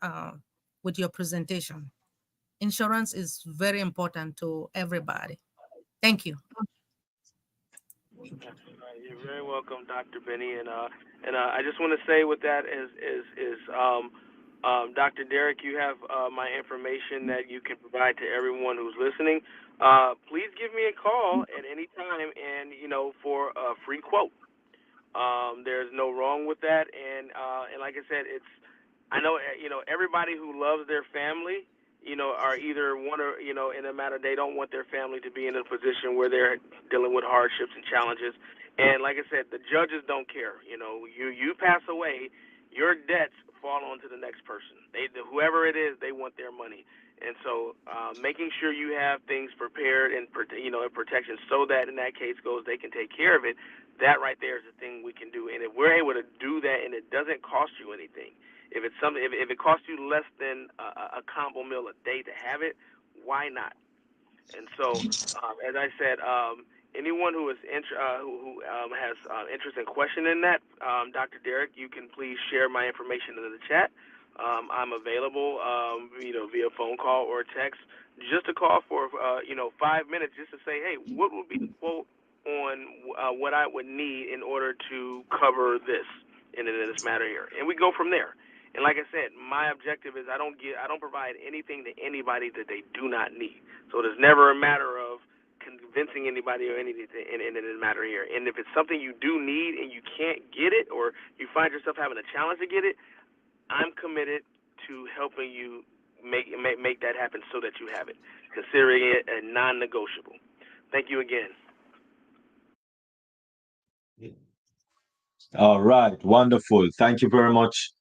with your presentation. Insurance is very important to everybody. Thank you. That's right. You're very welcome, Dr. Benny. And I just want to say with that Dr. Derek, you have my information that you can provide to everyone who's listening. Please give me a call at any time, and for a free quote. There's no wrong with that, and like I said, I know everybody who loves their family, are either one or in a matter they don't want their family to be in a position where they're dealing with hardships and challenges. And like I said, the judges don't care. You pass away, your debts fall on to the next person. Whoever it is, they want their money. And so, making sure you have things prepared and in protection, so that in that case goes, they can take care of it. That right there is the thing we can do. And if we're able to do that, and it doesn't cost you anything, if it's something, if it costs you less than a combo meal a day to have it, why not? And so, as I said, anyone who is who has interest in questioning that, Dr. Derek, you can please share my information in the chat. I'm available, via phone call or text. Just to call for 5 minutes, just to say, hey, what would be the quote on what I would need in order to cover this in this matter here, and we go from there. And like I said, my objective is I don't provide anything to anybody that they do not need. So there's never a matter of convincing anybody or anything in the matter here. And if it's something you do need and you can't get it, or you find yourself having a challenge to get it, I'm committed to helping you make that happen so that you have it, considering it a non-negotiable. Thank you again. All right, wonderful. Thank you very much,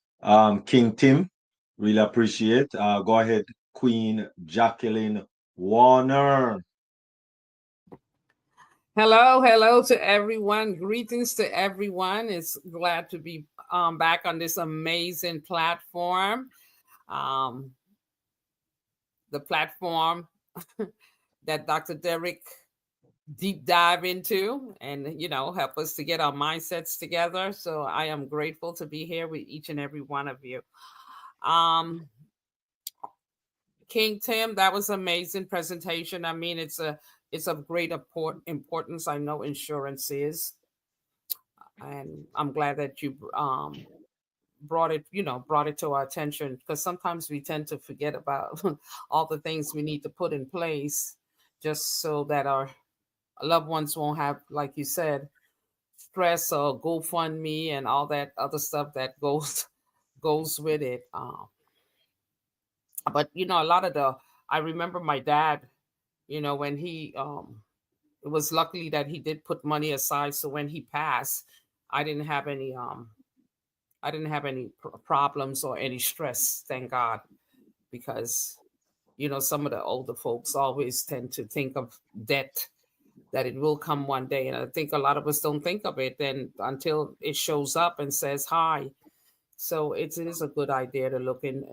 King Tim. Really appreciate. Go ahead, Queen Jacqueline Warner. Hello to everyone. Greetings to everyone. It's glad to be back on this amazing platform. The platform that Dr. Derek deep dive into and help us to get our mindsets together. So I am grateful to be here with each and every one of you. King Tim, that was an amazing presentation. I mean, it's of great importance. I know insurance is, and I'm glad that you brought it to our attention, because sometimes we tend to forget about all the things we need to put in place just so that our loved ones won't have, like you said, stress or GoFundMe and all that other stuff that goes with it. But a lot of I remember my dad, when he it was luckily that he did put money aside, so when he passed, I didn't have any problems or any stress, thank God, because some of the older folks always tend to think of debt, that it will come one day. And I think a lot of us don't think of it then until it shows up and says hi. So it is a good idea to look in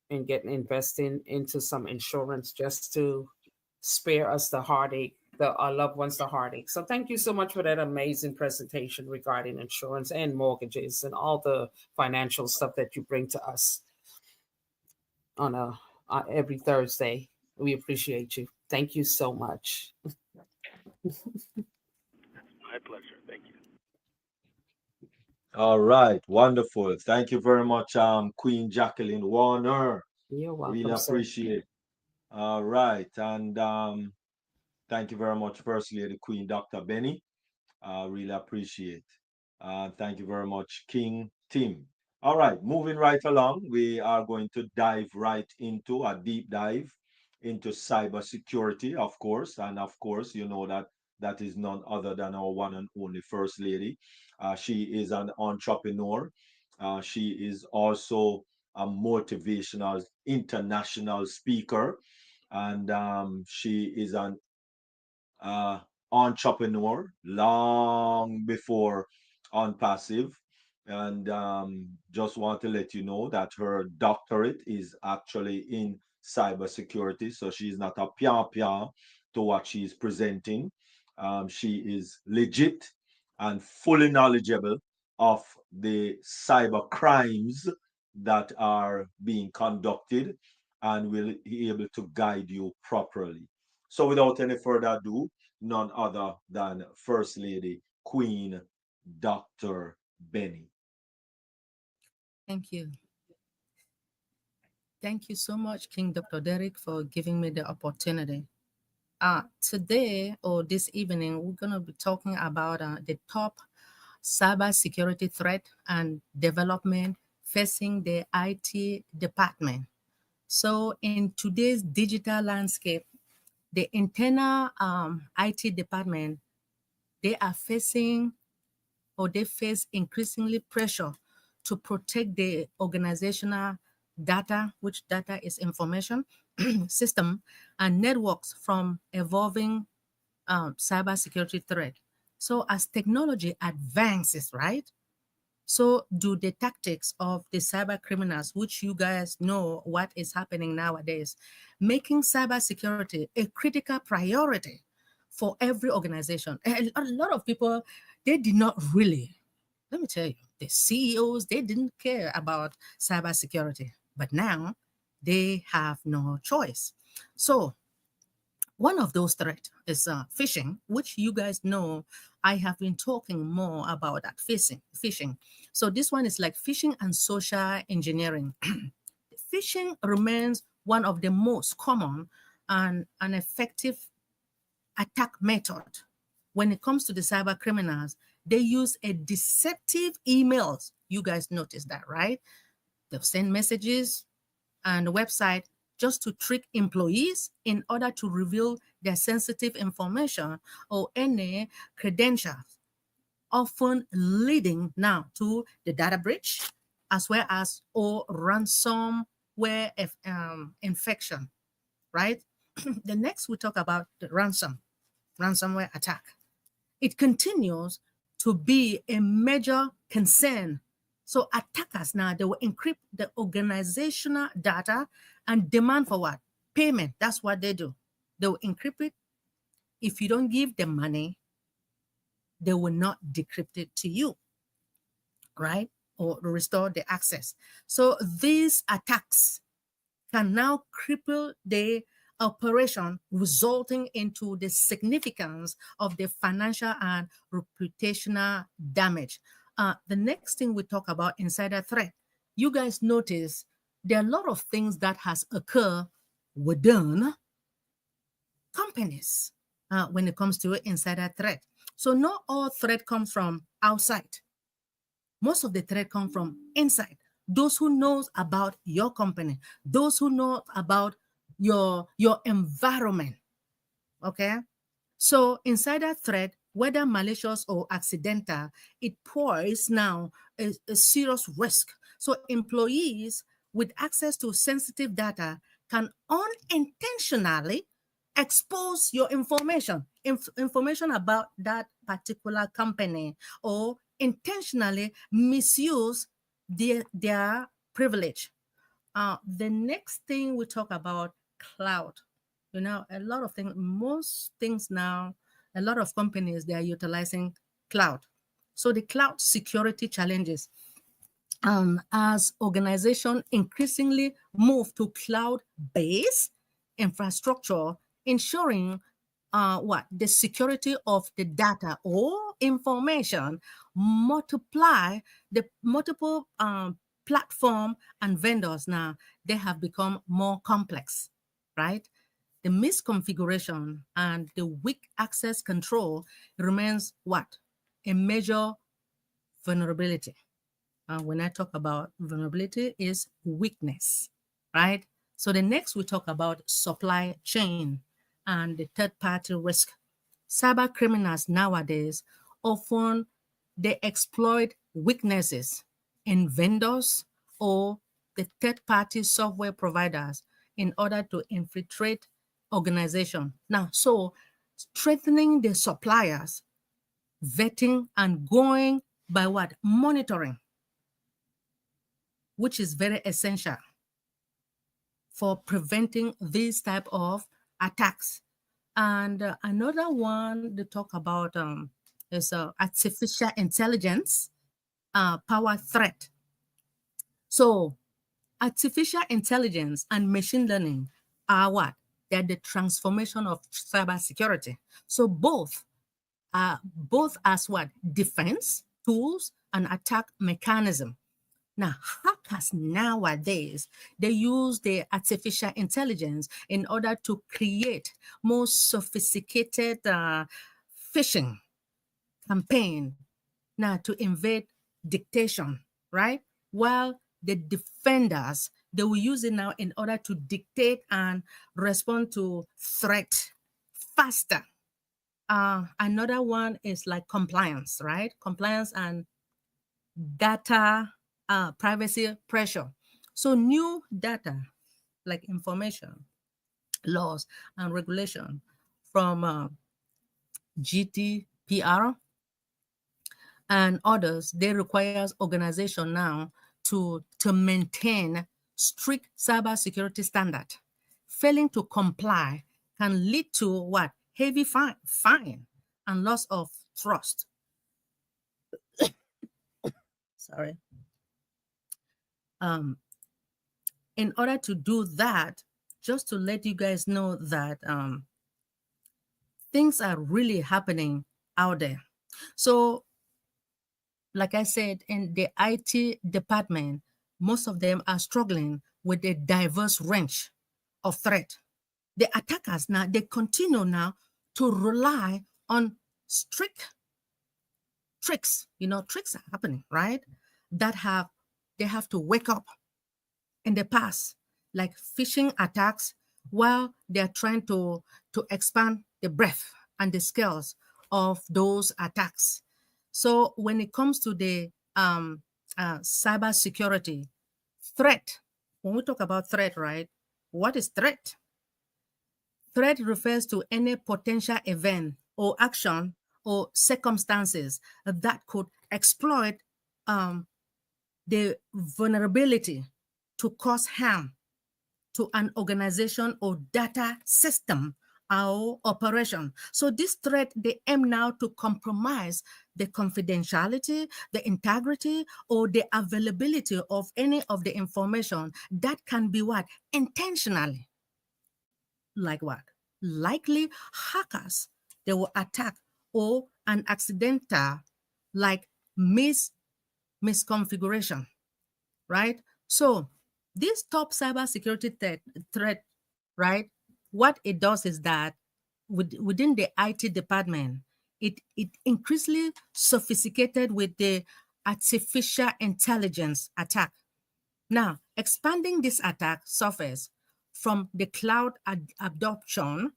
and get investing into some insurance, just to spare us the heartache, our loved ones the heartache. So thank you so much for that amazing presentation regarding insurance and mortgages and all the financial stuff that you bring to us on every Thursday. We appreciate you. Thank you so much. My pleasure. Thank you. All right, wonderful. Thank you very much, Queen Jacqueline Warner. You're Really welcome, sir. appreciate. All right, and thank you very much, First Lady Queen Dr. Benny. Really appreciate. Thank you very much, King Tim. All right, moving right along, we are going to dive right into a deep dive into cybersecurity, of course. And of course, you know that that is none other than our one and only First Lady. She is an entrepreneur. She is also a motivational international speaker. And she is an uh, entrepreneur long before on passive. And just want to let you know that her doctorate is actually in cybersecurity. So she's not a pian to what she's presenting. She is legit and fully knowledgeable of the cyber crimes that are being conducted and will be able to guide you properly. So, without any further ado, none other than First Lady Queen Dr. Benny. Thank you. Thank you so much, King Dr. Derek, for giving me the opportunity. Today or this evening, we're going to be talking about the top cybersecurity threat and development facing the IT department. So, in today's digital landscape, the internal IT department, they are facing or they face increasingly pressure to protect the organizational data, which data is information, system, and networks from evolving cybersecurity threat. So as technology advances, right? So do the tactics of the cyber criminals, which you guys know what is happening nowadays, making cybersecurity a critical priority for every organization. A lot of people, they did not really, let me tell you, the CEOs, they didn't care about cybersecurity, but now they have no choice. So one of those threats is phishing, which you guys know I have been talking more about that phishing. So this one is like phishing and social engineering. Phishing remains one of the most common and an effective attack method. When it comes to the cyber criminals, they use a deceptive emails. You guys notice that, right? They'll send messages and the website just to trick employees in order to reveal their sensitive information or any credentials, often leading now to the data breach as well as or ransomware infection, right? The next we talk about the ransomware attack. It continues to be a major concern. So attackers now, they will encrypt the organizational data and demand for what? Payment. That's what they do. They will encrypt it. If you don't give them money, they will not decrypt it to you, right? Or restore the access. So these attacks can now cripple the operation, resulting into the significance of the financial and reputational damage. The next thing we talk about insider threat. You guys notice there are a lot of things that has occurred within companies when it comes to insider threat. So not all threat comes from outside. Most of the threat come from inside. Those who knows about your company, those who know about your environment. Okay. So insider threat, whether malicious or accidental, it poses now a serious risk. So employees with access to sensitive data can unintentionally expose your information about that particular company, or intentionally misuse their privilege. The next thing we talk about, cloud. You know, a lot of things, most things now, a lot of companies, they are utilizing cloud. So the cloud security challenges, as organizations increasingly move to cloud-based infrastructure, ensuring what the security of the data or information, multiply the multiple platform and vendors. Now they have become more complex, right? The misconfiguration and the weak access control remains what? A major vulnerability. When I talk about vulnerability, is weakness, right? So the next we talk about supply chain and the third party risk. Cyber criminals nowadays often they exploit weaknesses in vendors or the third party software providers in order to infiltrate organization. Now, so strengthening the suppliers, vetting and going by what? Monitoring, which is very essential for preventing these type of attacks. And another one to talk about is artificial intelligence power threat. So artificial intelligence and machine learning are what? They're the transformation of cybersecurity. So both as what? Defense tools and attack mechanism. Now, hackers nowadays, they use the artificial intelligence in order to create more sophisticated phishing campaign now to invade dictation, right? While the defenders, they will use it now in order to dictate and respond to threat faster. Another one is like compliance, right? Compliance and data privacy pressure. So new data like information, laws and regulation from GDPR and others, they requires organization now to maintain strict cybersecurity standard. Failing to comply can lead to what? Heavy fine and loss of trust. Sorry. In order to do that, just to let you guys know that things are really happening out there. So, like I said, in the IT department, most of them are struggling with a diverse range of threat. The attackers now, they continue now to rely on strict tricks. You know, tricks are happening, right? They have to wake up in the past, like phishing attacks, while they're trying to expand the breadth and the scales of those attacks. So when it comes to the cyber security threat, when we talk about threat, right? What is threat? Threat refers to any potential event or action or circumstances that could exploit the vulnerability to cause harm to an organization or data system or operation. So this threat, they aim now to compromise the confidentiality, the integrity, or the availability of any of the information that can be what? Intentionally. Like what? Likely hackers, they will attack or an accidental like misconfiguration, right? So this top cybersecurity threat, right? What it does is that within the IT department, it increasingly sophisticated with the artificial intelligence attack. Now, expanding this attack surface from the cloud adoption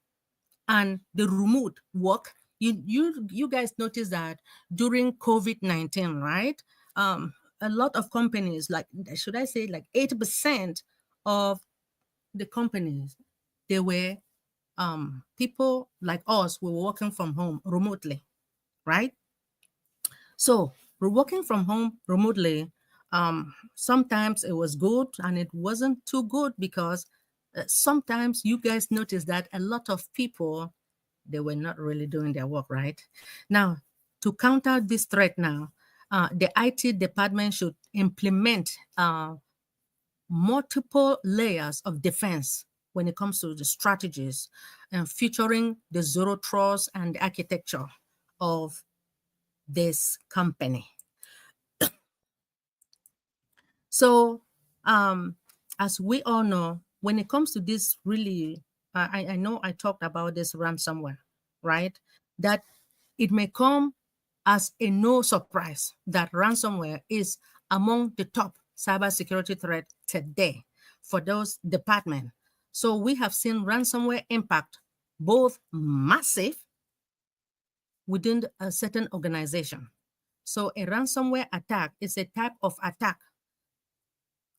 and the remote work, you guys notice that during COVID-19, right? A lot of companies, like should I say, like 80% of the companies, they were people like us. We were working from home remotely, right? So we're working from home remotely. Sometimes it was good and it wasn't too good because sometimes you guys notice that a lot of people, they were not really doing their work right. Now, to counter this threat now, the IT department should implement multiple layers of defense when it comes to the strategies and featuring the zero trust and the architecture of this company. So, as we all know, when it comes to this, really, I know I talked about this ransomware, right? That it may come as a no surprise that ransomware is among the top cybersecurity threat today for those departments. So we have seen ransomware impact both massive within a certain organization. So a ransomware attack is a type of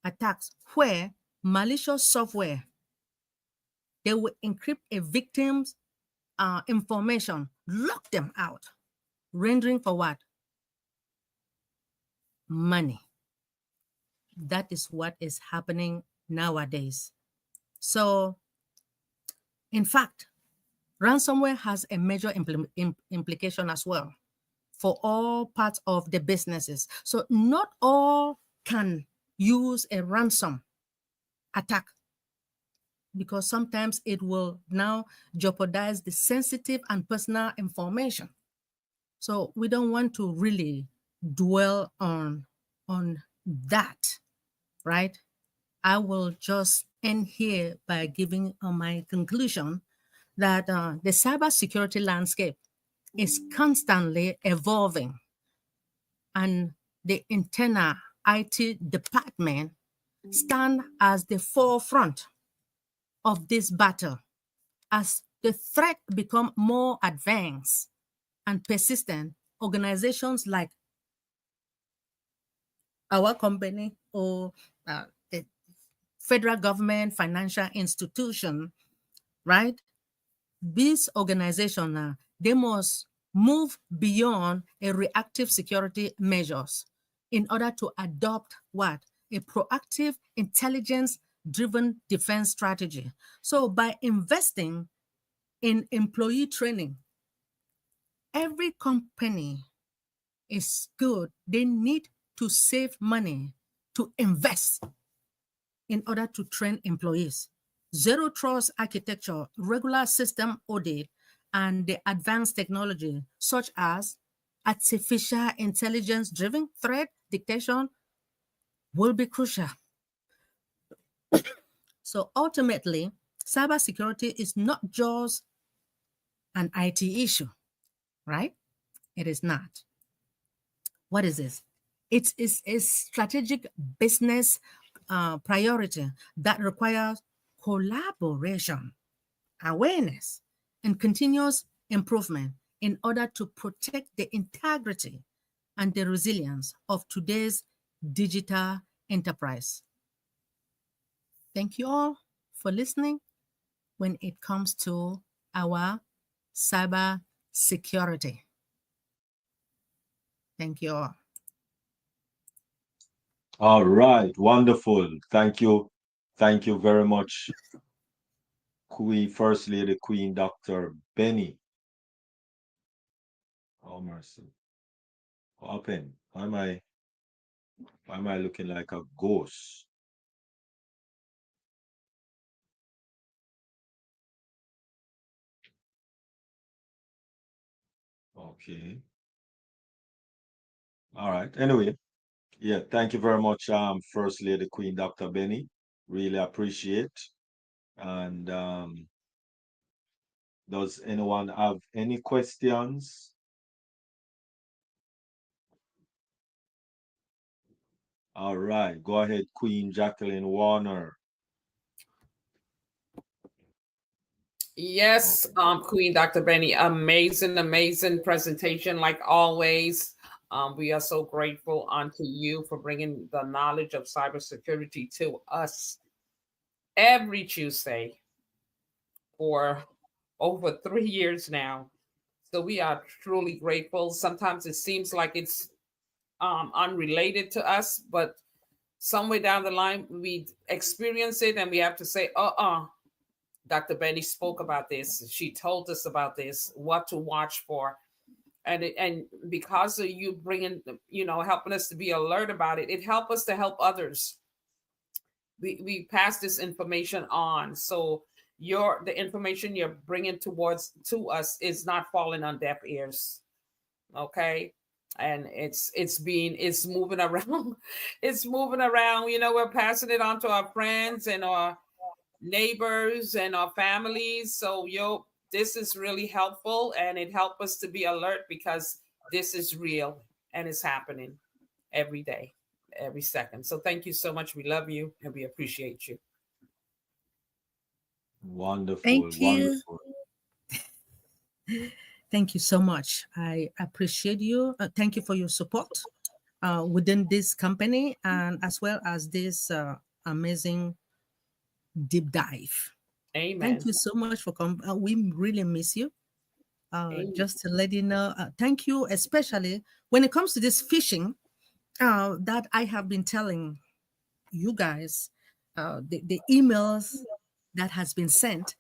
attacks where malicious software, they will encrypt a victim's information, lock them out, rendering for what? Money. That is what is happening nowadays. So, in fact, ransomware has a major implication as well for all parts of the businesses. So, not all can use a ransom attack because sometimes it will now jeopardize the sensitive and personal information. So we don't want to really dwell on that, right? I will just end here by giving my conclusion that the cybersecurity landscape is constantly evolving, and the internal IT department stand as the forefront of this battle as the threat become more advanced and persistent. Organizations like our company or the federal government, financial institution, right? These organizations, they must move beyond a reactive security measures in order to adopt what? A proactive, intelligence-driven defense strategy. So by investing in employee training, every company is good. They need to save money to invest in order to train employees. Zero trust architecture, regular system audit, and the advanced technology such as artificial intelligence driven threat detection will be crucial. So ultimately, cybersecurity is not just an IT issue, right? It is not. What is this? It is a strategic business priority that requires collaboration, awareness, and continuous improvement in order to protect the integrity and the resilience of today's digital enterprise. Thank you all for listening when it comes to our cyber security. Thank you all. All right, wonderful. Thank you. Thank you very much, Queen, First Lady Queen Dr. Benny. Oh mercy. What happened? Why am I looking like a ghost? Okay. All right. Anyway, yeah, thank you very much, First Lady Queen Dr. Benny. Really appreciate. And does anyone have any questions? All right, go ahead, Queen Jacqueline Warner. Yes, Queen Dr. Benny, amazing presentation like always. We are so grateful unto you for bringing the knowledge of cybersecurity to us every Tuesday for over 3 years now. So we are truly grateful. Sometimes it seems like it's unrelated to us, but somewhere down the line we experience it and we have to say, Dr. Benny spoke about this. She told us about this, what to watch for. And because of you bringing, helping us to be alert about it, it helped us to help others. We pass this information on. So the information you're bringing to us is not falling on deaf ears. Okay. And it's moving around. It's moving around. We're passing it on to our friends and our neighbors and our families. So this is really helpful, and it helps us to be alert, because this is real and it's happening every day, every second. So thank you so much. We love you and we appreciate you. Wonderful, Thank you. wonderful. Thank you so much. I appreciate you. Thank you for your support within this company, and as well as this amazing deep dive. Thank Amen. you so much for coming. We really miss you. Amen. Just to let you know, thank you, especially when it comes to this fishing that I have been telling you guys, the emails that has been sent,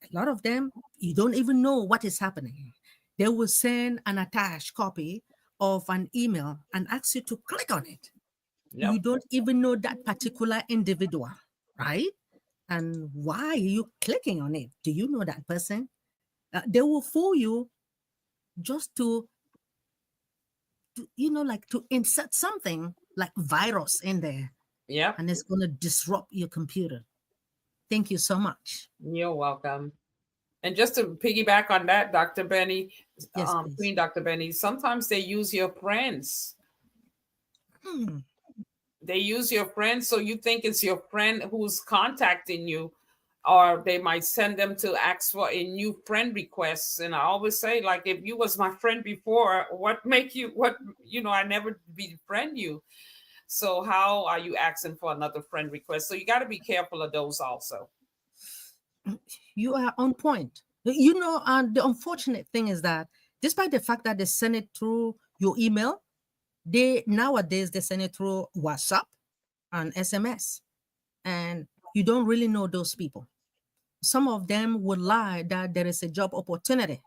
a lot of them, you don't even know what is happening. They will send an attached copy of an email and ask you to click on it. You Yep. don't even know that particular individual, right? And why are you clicking on it? Do you know that person? They will fool you just like to insert something like virus in there, Yep. and it's going to disrupt your computer. Thank you so much. You're welcome. And just to piggyback on that, Dr. Benny, Yes, please. Queen Dr. Benny, sometimes they use your friends. Hmm. They use your friends, so you think it's your friend who's contacting you, or they might send them to ask for a new friend request. And I always say, like, if you was my friend before, what make you I never befriend you. So how are you asking for another friend request? So you got to be careful of those also. You are on point. The unfortunate thing is that despite the fact that they send it through your email, they send it through WhatsApp and SMS, and you don't really know those people. Some of them would lie that there is a job opportunity,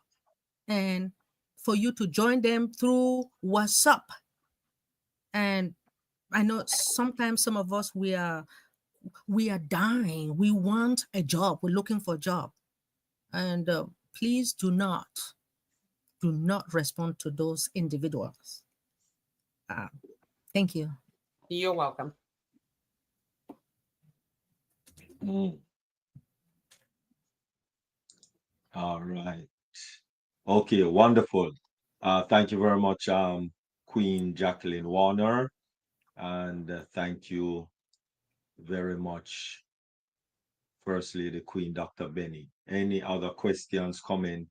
and for you to join them through WhatsApp. And I know sometimes some of us we are dying. We want a job. We're looking for a job, and please do not respond to those individuals. Uh, thank you. You're welcome. Mm. All right. Okay, wonderful. Thank you very much, Queen Jacqueline Warner, and thank you very much, First Lady Queen Dr. Benny. Any other questions, comment,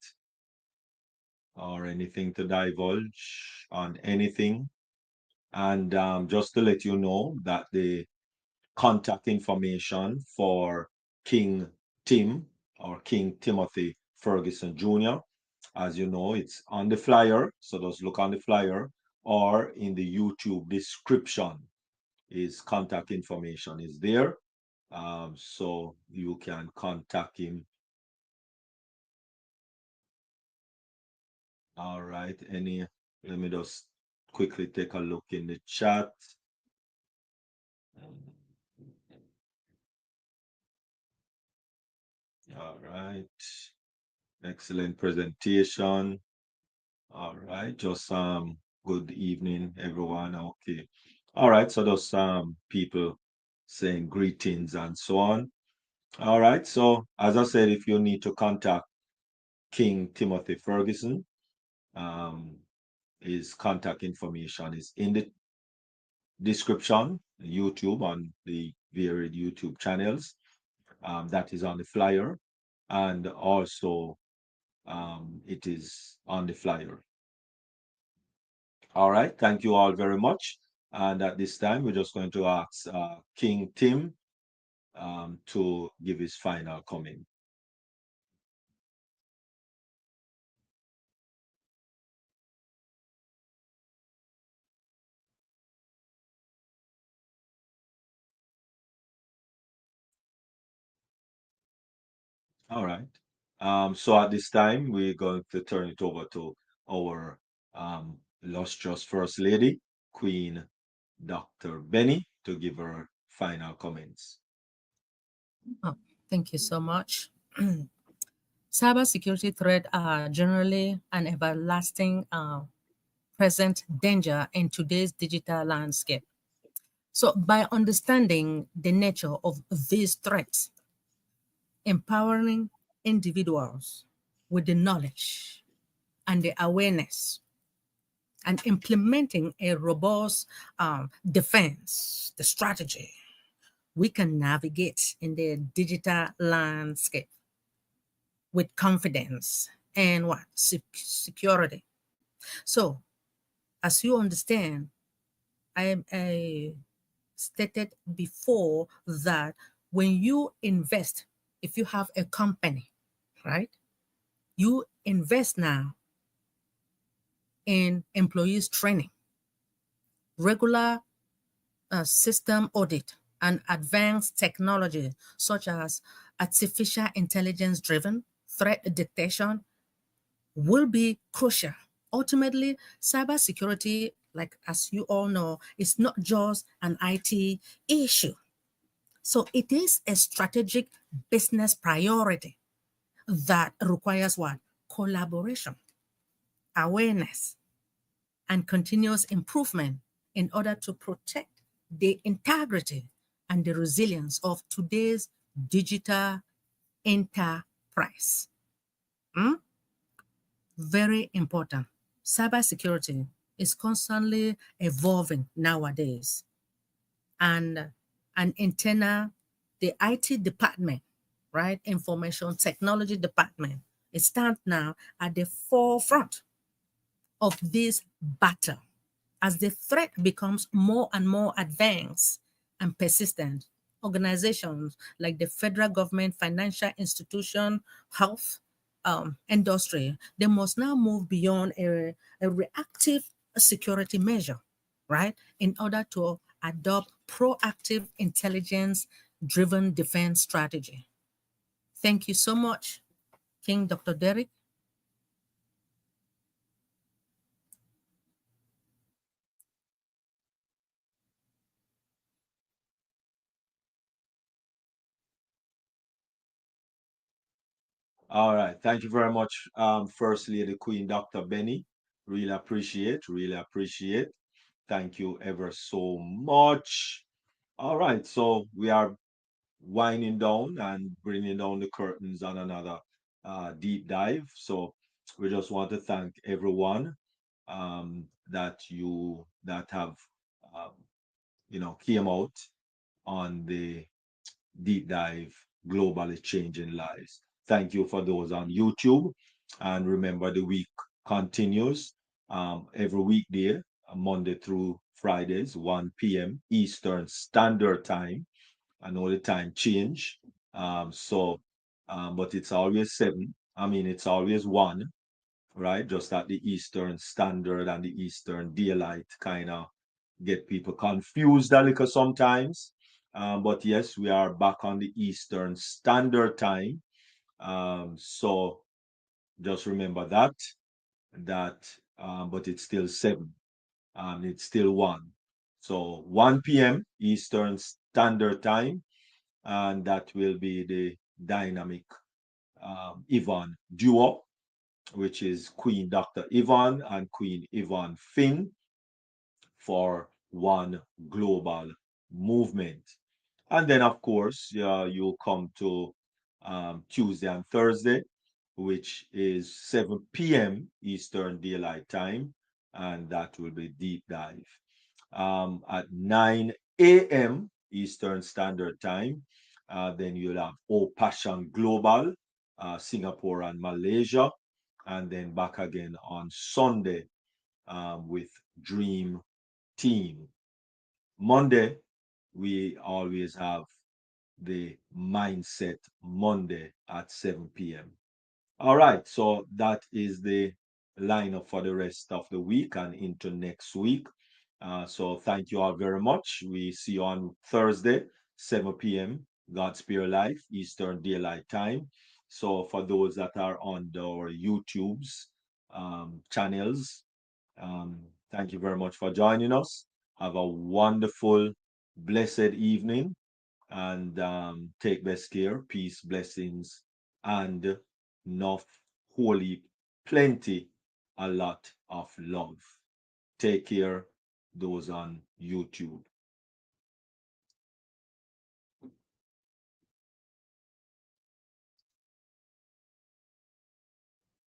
or anything to divulge on anything? And just to let you know that the contact information for King Tim or King Timothy Ferguson Jr., as you know, it's on the flyer. So just look on the flyer, or in the YouTube description. His contact information is there. So you can contact him. All right. Let me just quickly take a look in the chat. All right. Excellent presentation. All right. Just good evening, everyone. Okay. All right. So those people saying greetings and so on. All right. So as I said, if you need to contact King Timothy Ferguson, um, his contact information is in the description, YouTube, on the varied YouTube channels. That is on the flyer, and also it is on the flyer. All right, thank you all very much. And at this time, we're just going to ask King Tim to give his final comment. All right. So at this time, we're going to turn it over to our illustrious First Lady, Queen Dr. Benny, to give her final comments. Oh, Thank you so much. Cybersecurity threats are generally an everlasting present danger in today's digital landscape. So, by understanding the nature of these threats, empowering individuals with the knowledge and the awareness, and implementing a robust defense, the strategy, we can navigate in the digital landscape with confidence and what? Security. So, as you understand, I stated before that when you invest, if you have a company, right, you invest now in employees training, regular system audit, and advanced technology such as artificial intelligence driven threat detection will be crucial. Ultimately, cybersecurity, like as you all know, is not just an IT issue. So it is a strategic business priority that requires what? Collaboration, awareness, and continuous improvement in order to protect the integrity and the resilience of today's digital enterprise. Hmm? Very important. Cybersecurity is constantly evolving nowadays, and an internal, the IT department, right, information technology department, it stands now at the forefront of this battle. As the threat becomes more and more advanced and persistent, organizations like the federal government, financial institution, health industry, they must now move beyond a reactive security measure, right, in order to adopt proactive intelligence-driven defense strategy. Thank you so much, King Dr. Derek. All right. Thank you very much, First Lady Queen Dr. Benny. Really appreciate, really appreciate. Thank you ever so much. All right. So we are winding down and bringing down the curtains on another deep dive. So we just want to thank everyone that have um, came out on the deep dive globally changing lives. Thank you for those on YouTube. And remember, the week continues every weekday, Monday through Fridays, 1 p.m. Eastern Standard Time. I know the time change. But it's always 7. I mean, it's always 1, right? Just that the Eastern Standard and the Eastern Daylight kind of get people confused a little sometimes. But yes, we are back on the Eastern Standard Time. So just remember but it's still 7. It's still 1. So 1 p.m. Eastern Standard Time, and that will be the dynamic Yvonne duo, which is Queen Dr. Yvonne and Queen Yvonne Finn for one global movement. And then, of course, you'll come to Tuesday and Thursday, which is 7 p.m. Eastern Daylight Time, and that will be deep dive. At 9 a.m. Eastern Standard Time, then you'll have Oh Passion Global, Singapore and Malaysia, and then back again on Sunday with Dream Team. Monday, we always have the Mindset Monday at 7 p.m. All right, so that is the lineup for the rest of the week and into next week. So thank you all very much. We see you on Thursday, 7 p.m. God's Pure Life, Eastern Daylight Time. So for those that are on our YouTube's channels, thank you very much for joining us. Have a wonderful, blessed evening. and take best care. Peace, blessings, and enough holy, plenty, a lot of love. Take care, those on YouTube.